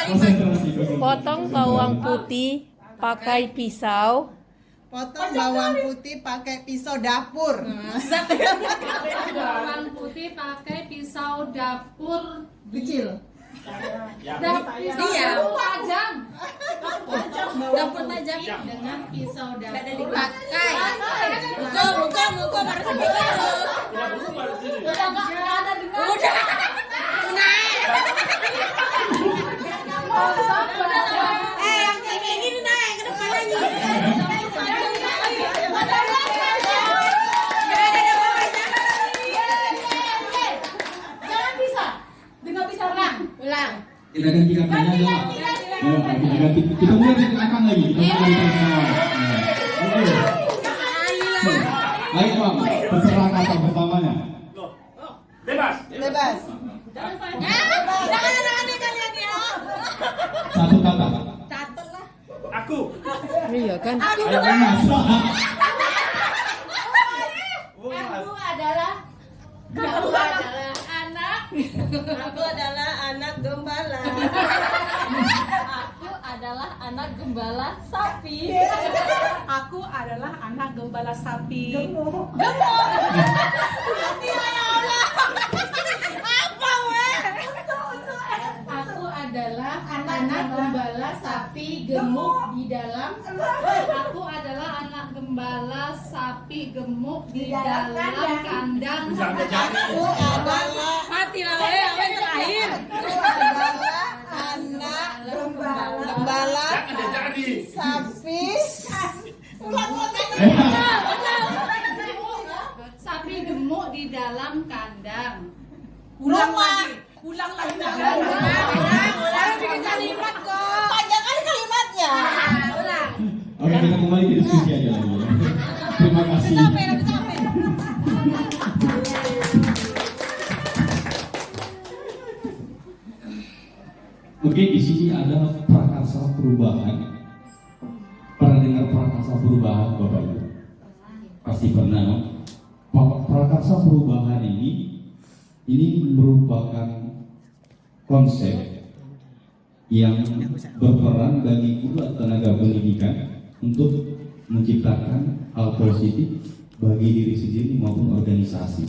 Konsentrasi. Potong bawang putih pakai pisau. Potong bawang putih pakai pisau dapur. Bawang putih pakai pisau dapur Kecil. pisau tajam Dapur tajam dengan pisau dapur pakai. Muka harus begitu. udah nggak ada dengar Yang kayak gini naik ke depan lagi. jangan bisa dengan bisa Ulang. Kita ganti katanya aja lah. Kita ganti. Kita mulai dari belakang lagi. Kita mulai dari semua. Oke. Ayo Bang, terserah kata pertamanya. Bebas. Bebas. Jangan kalian ya. Satu kata. Catat lah. Aku. Iya kan? Ayo Mas. Aku adalah anak gembala. aku adalah anak gembala sapi Aku adalah anak gembala sapi. aku adalah anak gembala sapi gemuk di dalam aku adalah anak gembala sapi gemuk di dalam kandang Aku adalah Mati lah apa yang terakhir? anak gembala sapi. sapi gemuk di dalam kandang Ulang lagi. Ulang lagi. Bikin kalimat kok. Panjang kali kalimatnya. Ulang. Oke, kita kembali ke diskusi aja lagi. Ya. Terima kasih. Capek. Oke, di sini ada prakarsa perubahan. Pernah dengar prakarsa perubahan, Bapak Ibu? Pasti pernah, no? Prakarsa perubahan ini merupakan konsep yang berperan bagi guru atau tenaga pendidikan untuk menciptakan hal positif bagi diri sendiri maupun organisasi.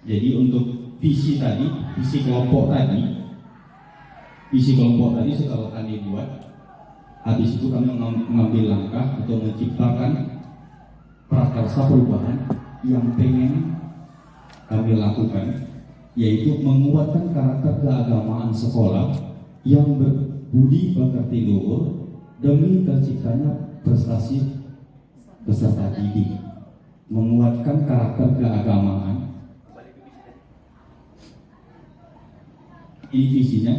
Jadi untuk visi kelompok tadi setelah kami buat, habis itu kami mengambil langkah untuk menciptakan prakarsa perubahan yang pengen kami lakukan, yaitu menguatkan karakter keagamaan sekolah yang berbudi pekerti luhur demi terciptanya prestasi peserta didik. Menguatkan karakter keagamaan. Ini visinya,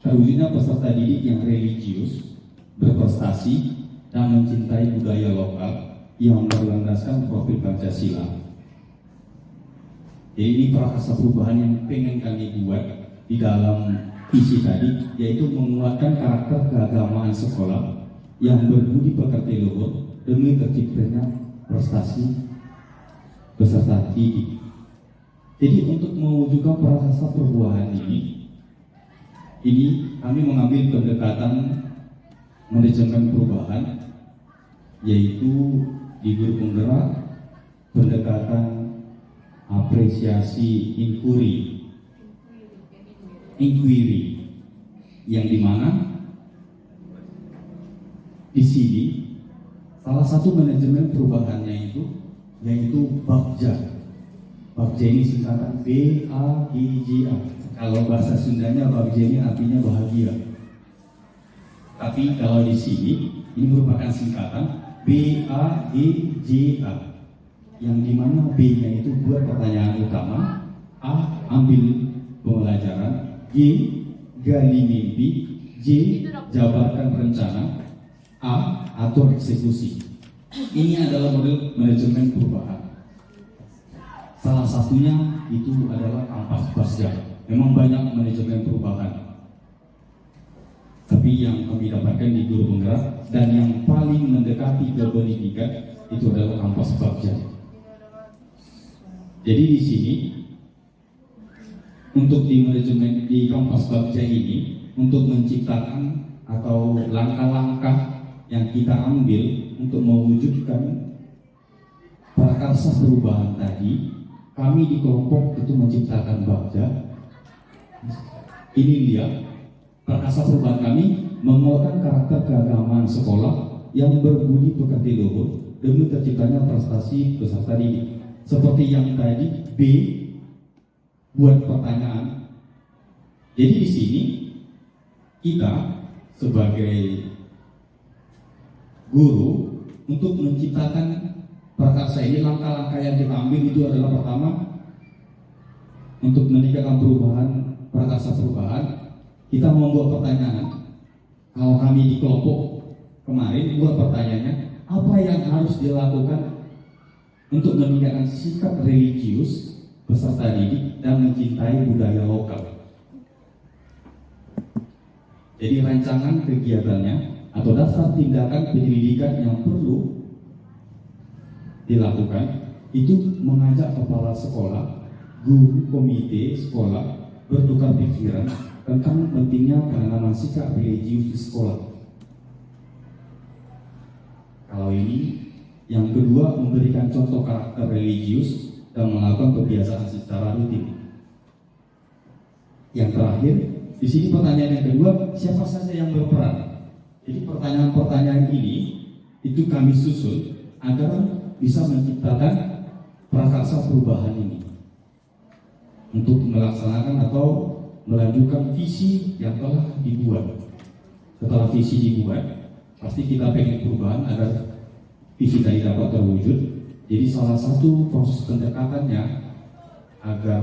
terwujudnya peserta didik yang religius, berprestasi, dan mencintai budaya lokal yang berlandaskan profil Pancasila. Jadi ini prakarsa perubahan yang pengen kami buat di dalam visi tadi, yaitu menguatkan karakter keagamaan sekolah yang berbudi pekerti luhur demi terciptanya prestasi peserta didik. Jadi untuk mewujudkan prakarsa perubahan ini kami mengambil pendekatan manajemen perubahan, yaitu di guru penggerak pendekatan apresiasi inquiry, yang dimana di sini salah satu manajemen perubahannya itu yaitu Bagja. Bagja ini singkatan BAGJA. Kalau bahasa Sundanya Bagja ini artinya bahagia. Tapi kalau di sini ini merupakan singkatan BAGJA, yang dimana B-nya itu buat pertanyaan utama, A ambil pembelajaran, G gali mimpi, J jabarkan rencana, A atur eksekusi. Ini adalah model manajemen perubahan. Salah satunya itu adalah Kampas Bagja. Memang banyak manajemen perubahan, tapi yang kami dapatkan di guru penggerak dan yang paling mendekati ke pendidikan itu adalah Kampas Bagja. Jadi di sini untuk di manajemen di Kampas Bagja ini untuk menciptakan atau langkah-langkah yang kita ambil untuk mewujudkan prakarsa perubahan tadi, kami di kelompok itu menciptakan Bagja. Ini dia prakarsa perubahan kami, menguatkan karakter keagamaan sekolah yang berbudi pekerti luhur demi terciptanya prestasi peserta didik. Seperti yang tadi B buat pertanyaan. Jadi di sini kita sebagai guru untuk menciptakan prakarsa ini, langkah-langkah yang kita ambil itu adalah pertama untuk meningkatkan perubahan prakarsa perubahan. Kita membuat pertanyaan. Kalau kami di kelompok kemarin buat pertanyaannya, apa yang harus dilakukan untuk meningkatkan sikap religius peserta didik dan mencintai budaya lokal. Jadi rancangan kegiatannya atau daftar tindakan pendidikan yang perlu dilakukan itu mengajak kepala sekolah, guru komite sekolah bertukar pikiran tentang pentingnya penanaman sikap religius di sekolah. Kalau ini, yang kedua memberikan contoh karakter religius dan melakukan kebiasaan secara rutin. Yang terakhir, di sini pertanyaan yang kedua, siapa saja yang berperan? Jadi pertanyaan-pertanyaan ini itu kami susun agar bisa menciptakan prakarsa perubahan ini untuk melaksanakan atau melanjutkan visi yang telah dibuat. Setelah visi dibuat, pasti kita pengen perubahan agar visi tadi dapat terwujud. Jadi salah satu proses pendekatannya agar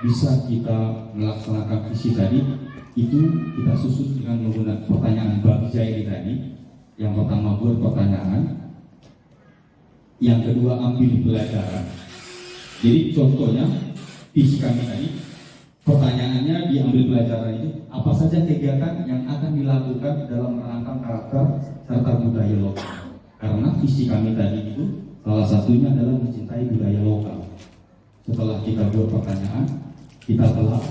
bisa kita melaksanakan visi tadi itu kita susun dengan menggunakan pertanyaan Bagja ini tadi. Yang pertama buat pertanyaan, yang kedua ambil pelajaran. Jadi contohnya visi kami tadi, pertanyaannya diambil pelajaran itu apa saja kegiatan yang akan dilakukan dalam merancang karakter serta budaya lokal. Karena visi kami tadi itu salah satunya adalah mencintai budaya lokal. Setelah kita buat pertanyaan, kita telah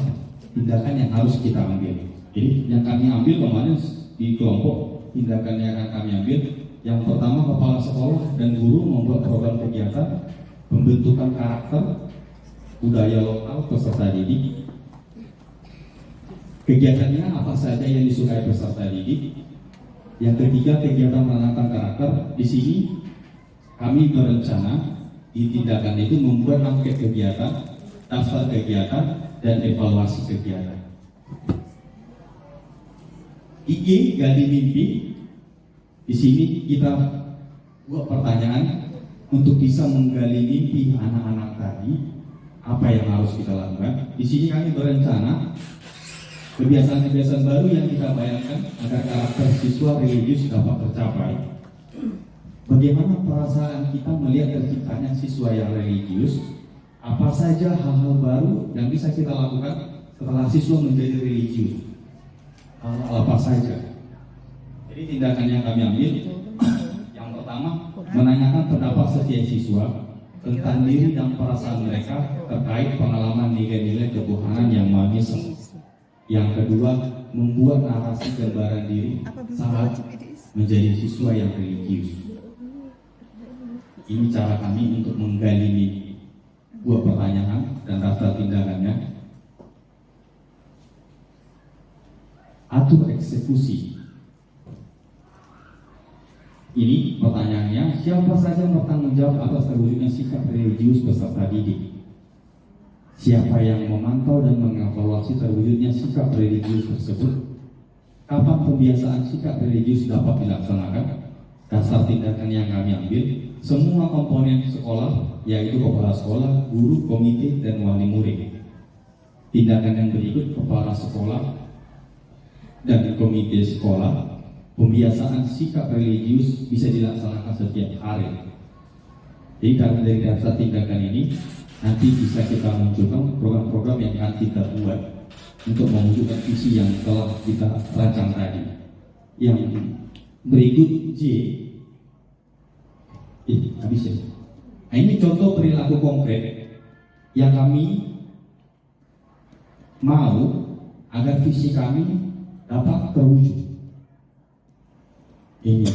tindakan yang harus kita ambil. Jadi yang kami ambil kemarin di kelompok, tindakan yang akan kami ambil, yang pertama kepala sekolah dan guru membuat program kegiatan pembentukan karakter budaya lokal peserta didik. Kegiatannya apa saja yang disukai peserta didik. Yang ketiga, kegiatan menanamkan karakter. Di sini kami berencana di tindakan itu membuat angket kegiatan, daftar kegiatan, dan evaluasi kegiatan. IG gali mimpi. Di sini kita buat pertanyaan untuk bisa menggali mimpi anak-anak tadi. Apa yang harus kita lakukan? Di sini kami berencana kebiasaan-kebiasaan baru yang kita bayangkan agar karakter siswa religius dapat tercapai. Bagaimana perasaan kita melihat terciptanya siswa yang religius? Apa saja hal-hal baru yang bisa kita lakukan setelah siswa menjadi religius? Hal-hal apa saja? Jadi tindakan yang kami ambil, yang pertama menanyakan pendapat setiap siswa tentang diri dan perasaan mereka terkait pengalaman nilai-nilai ketuhanan yang Maha Esa. Yang kedua, membuat narasi gambaran diri saat menjadi siswa yang religius. Ini cara kami untuk menggali buah pertanyaan dan daftar tindakannya. Atur eksekusi. Ini pertanyaannya, siapa saja yang bertanggung jawab atas terwujudnya sikap religius peserta didik? Siapa yang memantau dan mengevaluasi terwujudnya sikap religius tersebut? Kapan pembiasaan sikap religius dapat dilaksanakan? Dasar tindakan yang kami ambil, semua komponen sekolah, yaitu kepala sekolah, guru, komite, dan wali murid. Tindakan yang berikut kepala sekolah dan komite sekolah, pembiasaan sikap religius bisa dilaksanakan setiap hari. Jadi karena dari dasar tindakan ini, nanti bisa kita munculkan program-program yang akan kita buat untuk mewujudkan visi yang telah kita rancang tadi. Yang berikut J, habis ya. Nah, ini contoh perilaku konkret yang kami mau agar visi kami dapat terwujud. Ini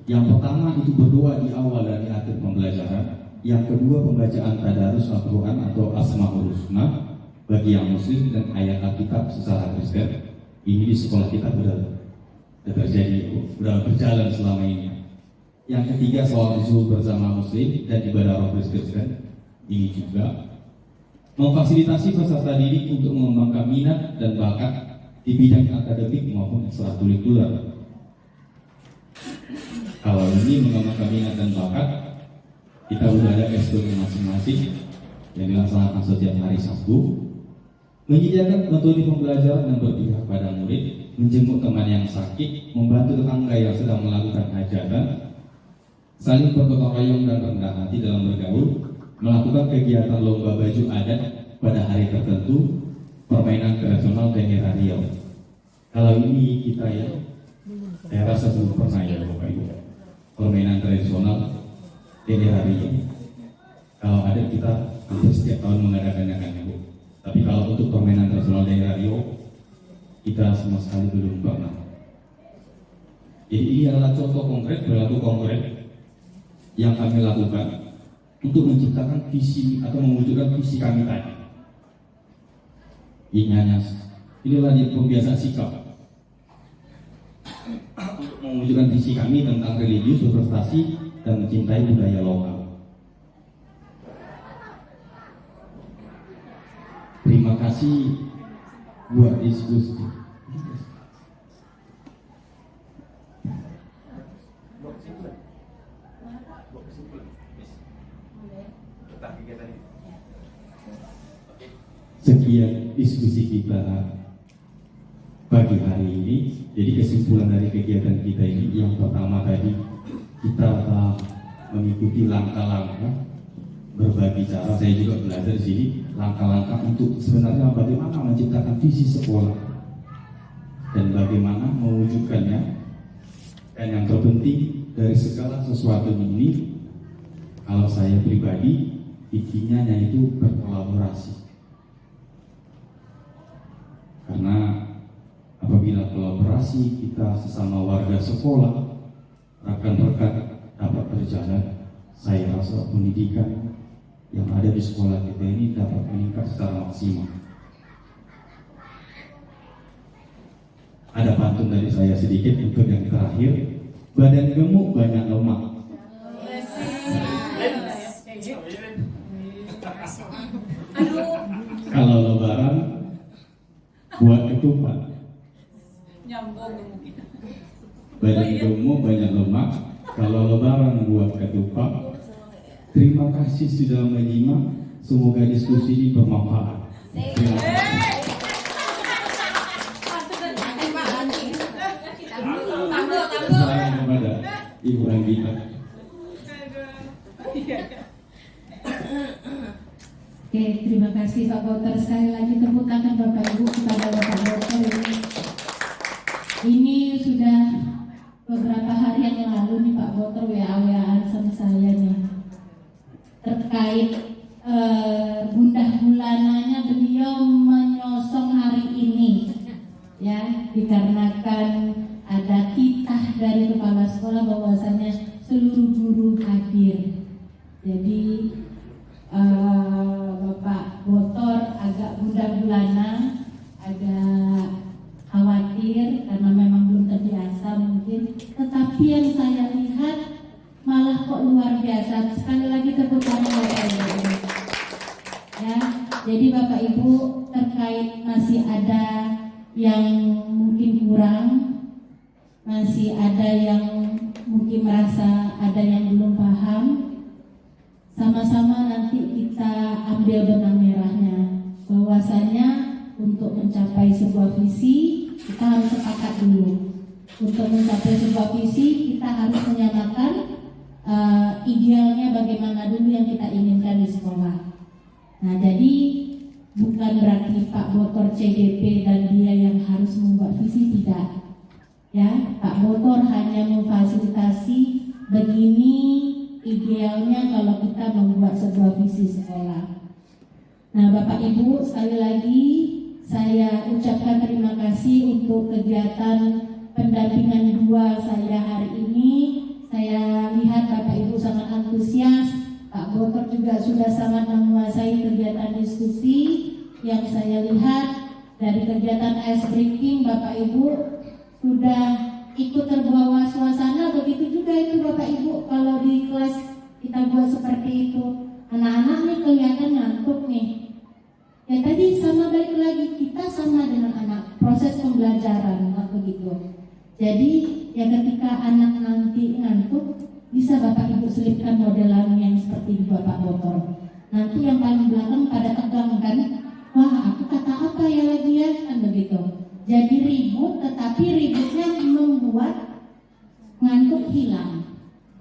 yang pertama itu berdoa di awal dan di akhir pembelajaran. Yang kedua pembacaan tadarus Al-Quran atau Asmaul Husna bagi yang muslim dan ayat Alkitab secara Kristen. Ini di sekolah kita sudah berjalan selama ini. Yang ketiga sholat zuhur bersama muslim dan ibadah roh Kristen. Ini juga memfasilitasi peserta didik untuk mengembangkan minat dan bakat di bidang akademik maupun ekstrakurikuler. Kalau ini mengembangkan minat dan bakat, kita sudah ada ekskul masing-masing yang dilaksanakan setiap hari Sabtu. Menyediakan metode pembelajaran dan berpihak pada murid, menjenguk teman yang sakit, membantu tetangga yang sedang melakukan hajatan, saling bergotong royong dan rendah hati dalam bergaul, melakukan kegiatan lomba baju adat pada hari tertentu, permainan tradisional daerah Riau. Kalau ini kita ya, saya rasa belum pernah ya Bapak Ibu, permainan tradisional daerah Riau. Kalau ada kita hampir setiap tahun mengadakannya Bu. Tapi kalau untuk permainan tradisional daerah Riau, kita sama sekali belum pernah. Jadi ini adalah contoh konkret, perilaku konkret yang kami lakukan untuk menciptakan visi atau mewujudkan visi kami tadi. Inilah pembiasaan sikap untuk mewujudkan visi kami tentang religius, berprestasi, dan mencintai budaya lokal. Terima kasih buat diskusi. Sekian diskusi kita pagi hari ini. Jadi kesimpulan dari kegiatan kita ini, yang pertama tadi kita mengikuti langkah-langkah berbagi cara. Saya juga belajar di sini langkah-langkah untuk sebenarnya bagaimana menciptakan visi sekolah dan bagaimana mewujudkannya. Dan yang terpenting dari segala sesuatu ini, kalau saya pribadi, intinya yaitu berkolaborasi. Karena apabila kolaborasi kita sesama warga sekolah, rekan-rekan dapat berjalan, saya rasa pendidikan yang ada di sekolah kita ini dapat meningkat secara maksimal. Ada pantun dari saya sedikit untuk yang terakhir. Badan gemuk banyak lemak. Kalau lebaran buat ketupat. Badan gemuk banyak lemak. Kalau lebaran buat ketupat. Terima kasih sudah menyimak. Semoga diskusi ini bermanfaat. Terima kasih. Selamat kepada Ibu Anggita. Oke, terima kasih Pak Boter. Sekali lagi tepuk tangan Bapak Ibu kepada Bapak Boter ini. Ini sudah beberapa hari yang lalu nih Pak Boter WA-WA sama saya nih terkait gundah gulananya beliau menyosong hari ini ya, dikarenakan ada titah dari kepala sekolah seluruh guru hadir. Jadi Bapak Botor agak gundah gulana, agak khawatir karena memang belum terbiasa mungkin. Tetapi yang saya lihat malah kok luar biasa. Sekali lagi tepuk tangan Bapak Ibu. Ya, jadi Bapak Ibu terkait masih ada yang mungkin kurang, masih ada yang mungkin merasa ada yang belum paham, sama-sama nanti kita ambil benang merahnya, bahwasanya untuk mencapai sebuah visi kita harus sepakat dulu. Untuk mencapai sebuah visi kita harus menyamakan idealnya bagaimana dulu yang kita inginkan di sekolah. Nah, jadi bukan berarti Pak Botor CDP dan dia yang harus membuat visi, tidak. Ya, Pak Botor hanya memfasilitasi begini idealnya kalau kita membuat sebuah visi sekolah. Nah, Bapak Ibu, sekali lagi saya ucapkan terima kasih untuk kegiatan pendampingan 2 saya hari ini. Saya lihat Bapak Ibu sangat antusias. Pak Botor juga sudah sangat menguasai kegiatan diskusi. Yang saya lihat dari kegiatan ice breaking, Bapak Ibu sudah ikut terbawa suasana. Begitu juga itu Bapak Ibu kalau di kelas kita buat seperti itu. Anak-anak nih kelihatan ngantuk nih. Ya tadi sama balik lagi, kita sama dengan anak, proses pembelajaran begitu. Jadi ya ketika anak nanti ngantuk, bisa Bapak Ibu selipkan modelan yang seperti Bapak Botor. Nanti yang paling belakang pada tegang kan, wah aku kata apa ya lagi ya, kan begitu. Jadi ribut, tetapi ributnya membuat ngantuk hilang.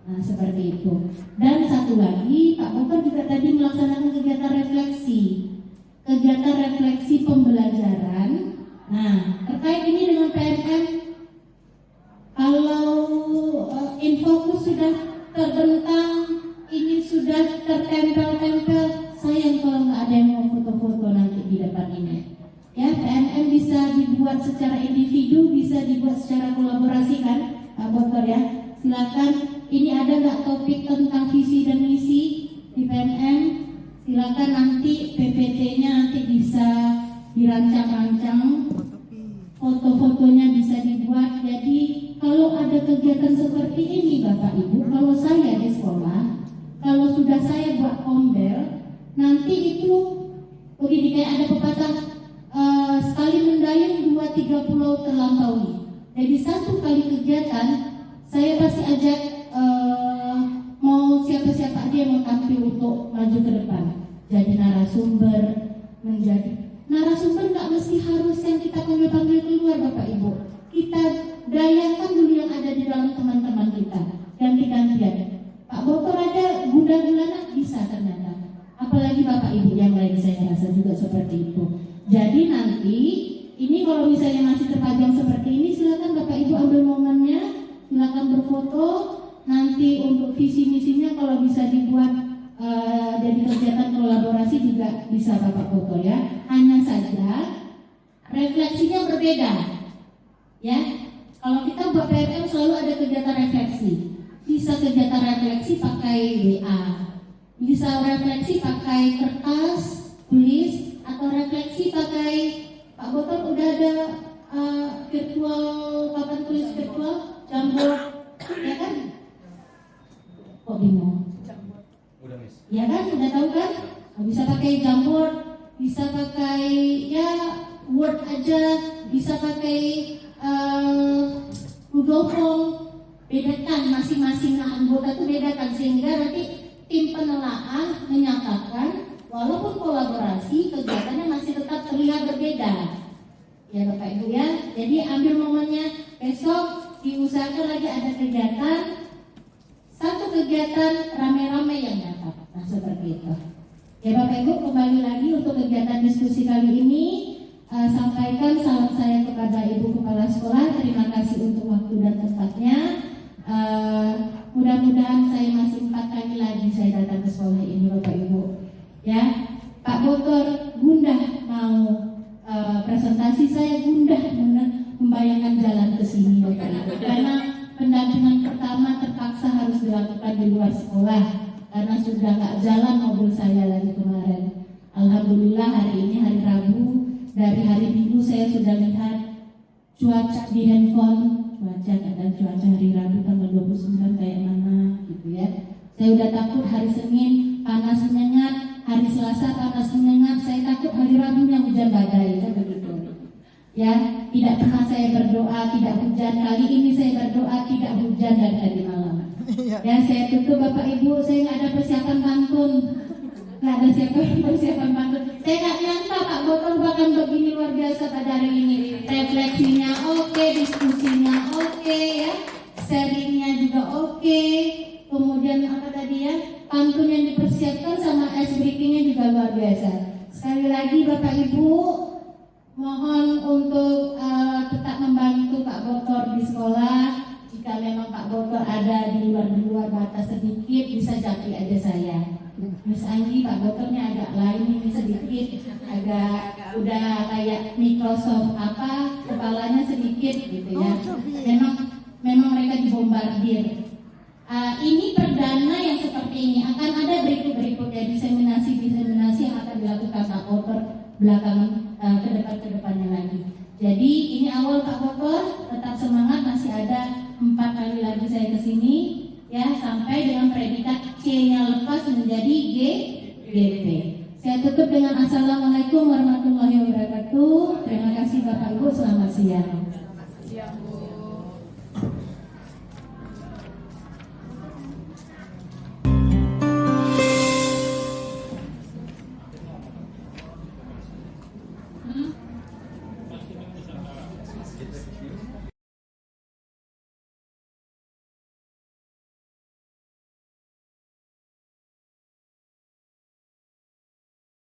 Nah seperti itu. Dan satu lagi, Pak Botor juga tadi melaksanakan kegiatan refleksi. Kegiatan refleksi pembelajaran. Nah terkait ini dengan PNM, kalau infokus sudah terbentang, ini sudah tertempel-tempel, sayang kalau nggak ada yang mau foto-foto nanti di depan ini. Ya, PNM bisa dibuat secara individu, bisa dibuat secara kolaborasi kan, Pak Botor ya. Silakan, ini ada nggak topik tentang visi dan misi di PNM? Silakan nanti PPT-nya nanti bisa dirancang-rancang, foto-fotonya bisa dibuat. Jadi kalau ada kegiatan seperti ini Bapak Ibu, kalau saya di sekolah, kalau sudah saya buat kombel, nanti itu begini, kayak ada pepatah sekali mendayung 2-3 pulau terlampaui. Jadi satu kali kegiatan saya pasti ajak mau siapa-siapa aja yang mau tampil untuk maju ke depan. Jadi narasumber, menjadi narasumber nggak mesti harus yang kita panggil-panggil keluar Bapak Ibu. Kita dayakan dulu yang ada di dalam teman-teman kita, ganti-gantian. Pak Botor ada guna-guna bisa ternyata. Apalagi Bapak Ibu yang lain, saya rasa juga seperti itu. Jadi nanti ini kalau misalnya masih terpajang seperti ini, silakan Bapak Ibu ambil momennya, silakan berfoto. Nanti untuk visi misinya kalau bisa dibuat jadi kegiatan kolaborasi juga bisa Bapak foto ya. Hanya saja refleksinya berbeda. Ya, kalau kita buat PNM selalu ada kegiatan refleksi. Bisa kegiatan refleksi pakai WA, bisa refleksi pakai kertas, tulis, atau refleksi pakai Pak Botor udah ada virtual papan tulis virtual, Jamboard, ya kan? Kok bingung? Udah Miss. Ya kan, udah tahu kan? Bisa pakai Jamboard, bisa pakai ya Word aja, bisa pakai Google Form. Bedakan masing-masing anggota itu bedakan sehingga nanti tim penelaah menyatakan walaupun kolaborasi kegiatannya masih tetap terlihat berbeda. Ya Bapak Ibu ya. Jadi ambil momennya, besok diusahakan lagi ada kegiatan, satu kegiatan rame-rame yang datang. Nah seperti itu. Ya Bapak Ibu, kembali lagi untuk kegiatan diskusi kali ini. Sampaikan salam saya kepada Ibu Kepala Sekolah. Terima kasih untuk waktu dan tempatnya. Mudah-mudahan saya masih 4 kali lagi saya datang ke sekolah ini Bapak Ibu. Ya, Pak Botor gundah mau presentasi, saya gundah membayangkan jalan ke sini Bapak Ibu. Karena pendampingan pertama terpaksa harus dilakukan di luar sekolah karena sudah nggak jalan mobil saya lagi kemarin. Alhamdulillah hari ini hari Rabu, dari hari Minggu saya sudah lihat cuaca di handphone, cuaca hari Rabu tanggal 29 kayak mana gitu ya. Saya udah takut hari Senin panas menyengat, hari Selasa panas menyengat, saya takut hari Rabunya hujan badai kan begitu. Ya, tidak pernah saya berdoa tidak hujan, kali ini saya berdoa tidak hujan dari tadi malam. Ya, saya tutup Bapak Ibu, saya nggak ada persiapan pantun. Nggak ada persiapan pantun. Saya nggak nyangka Pak Botol bahkan begini luar biasa pada hari ini. Refleksinya oke, diskusinya oke ya, sharingnya juga oke. Kemudian apa tadi ya, pantun yang dipersiapkan sama ice breakingnya juga luar biasa. Sekali lagi Bapak Ibu, mohon untuk tetap membantu Pak Botol di sekolah. Jika memang Pak Botol ada di luar batas sedikit, bisa japri aja saya. Miss Anggi, Pak Botolnya agak lain ini sedikit, agak udah kayak Microsoft apa, kepalanya sedikit gitu ya. Memang mereka dibombardir. Ini perdana yang seperti ini, akan ada berikutnya diseminasi yang akan dilakukan Pak Botol belakangan ke depannya lagi. Jadi ini awal Pak Botol, tetap semangat, masih ada 4 kali lagi saya kesini ya, sampai dengan predikat C-nya lepas menjadi GP. Saya tutup dengan Assalamualaikum warahmatullahi wabarakatuh. Terima kasih Bapak Ibu, selamat siang.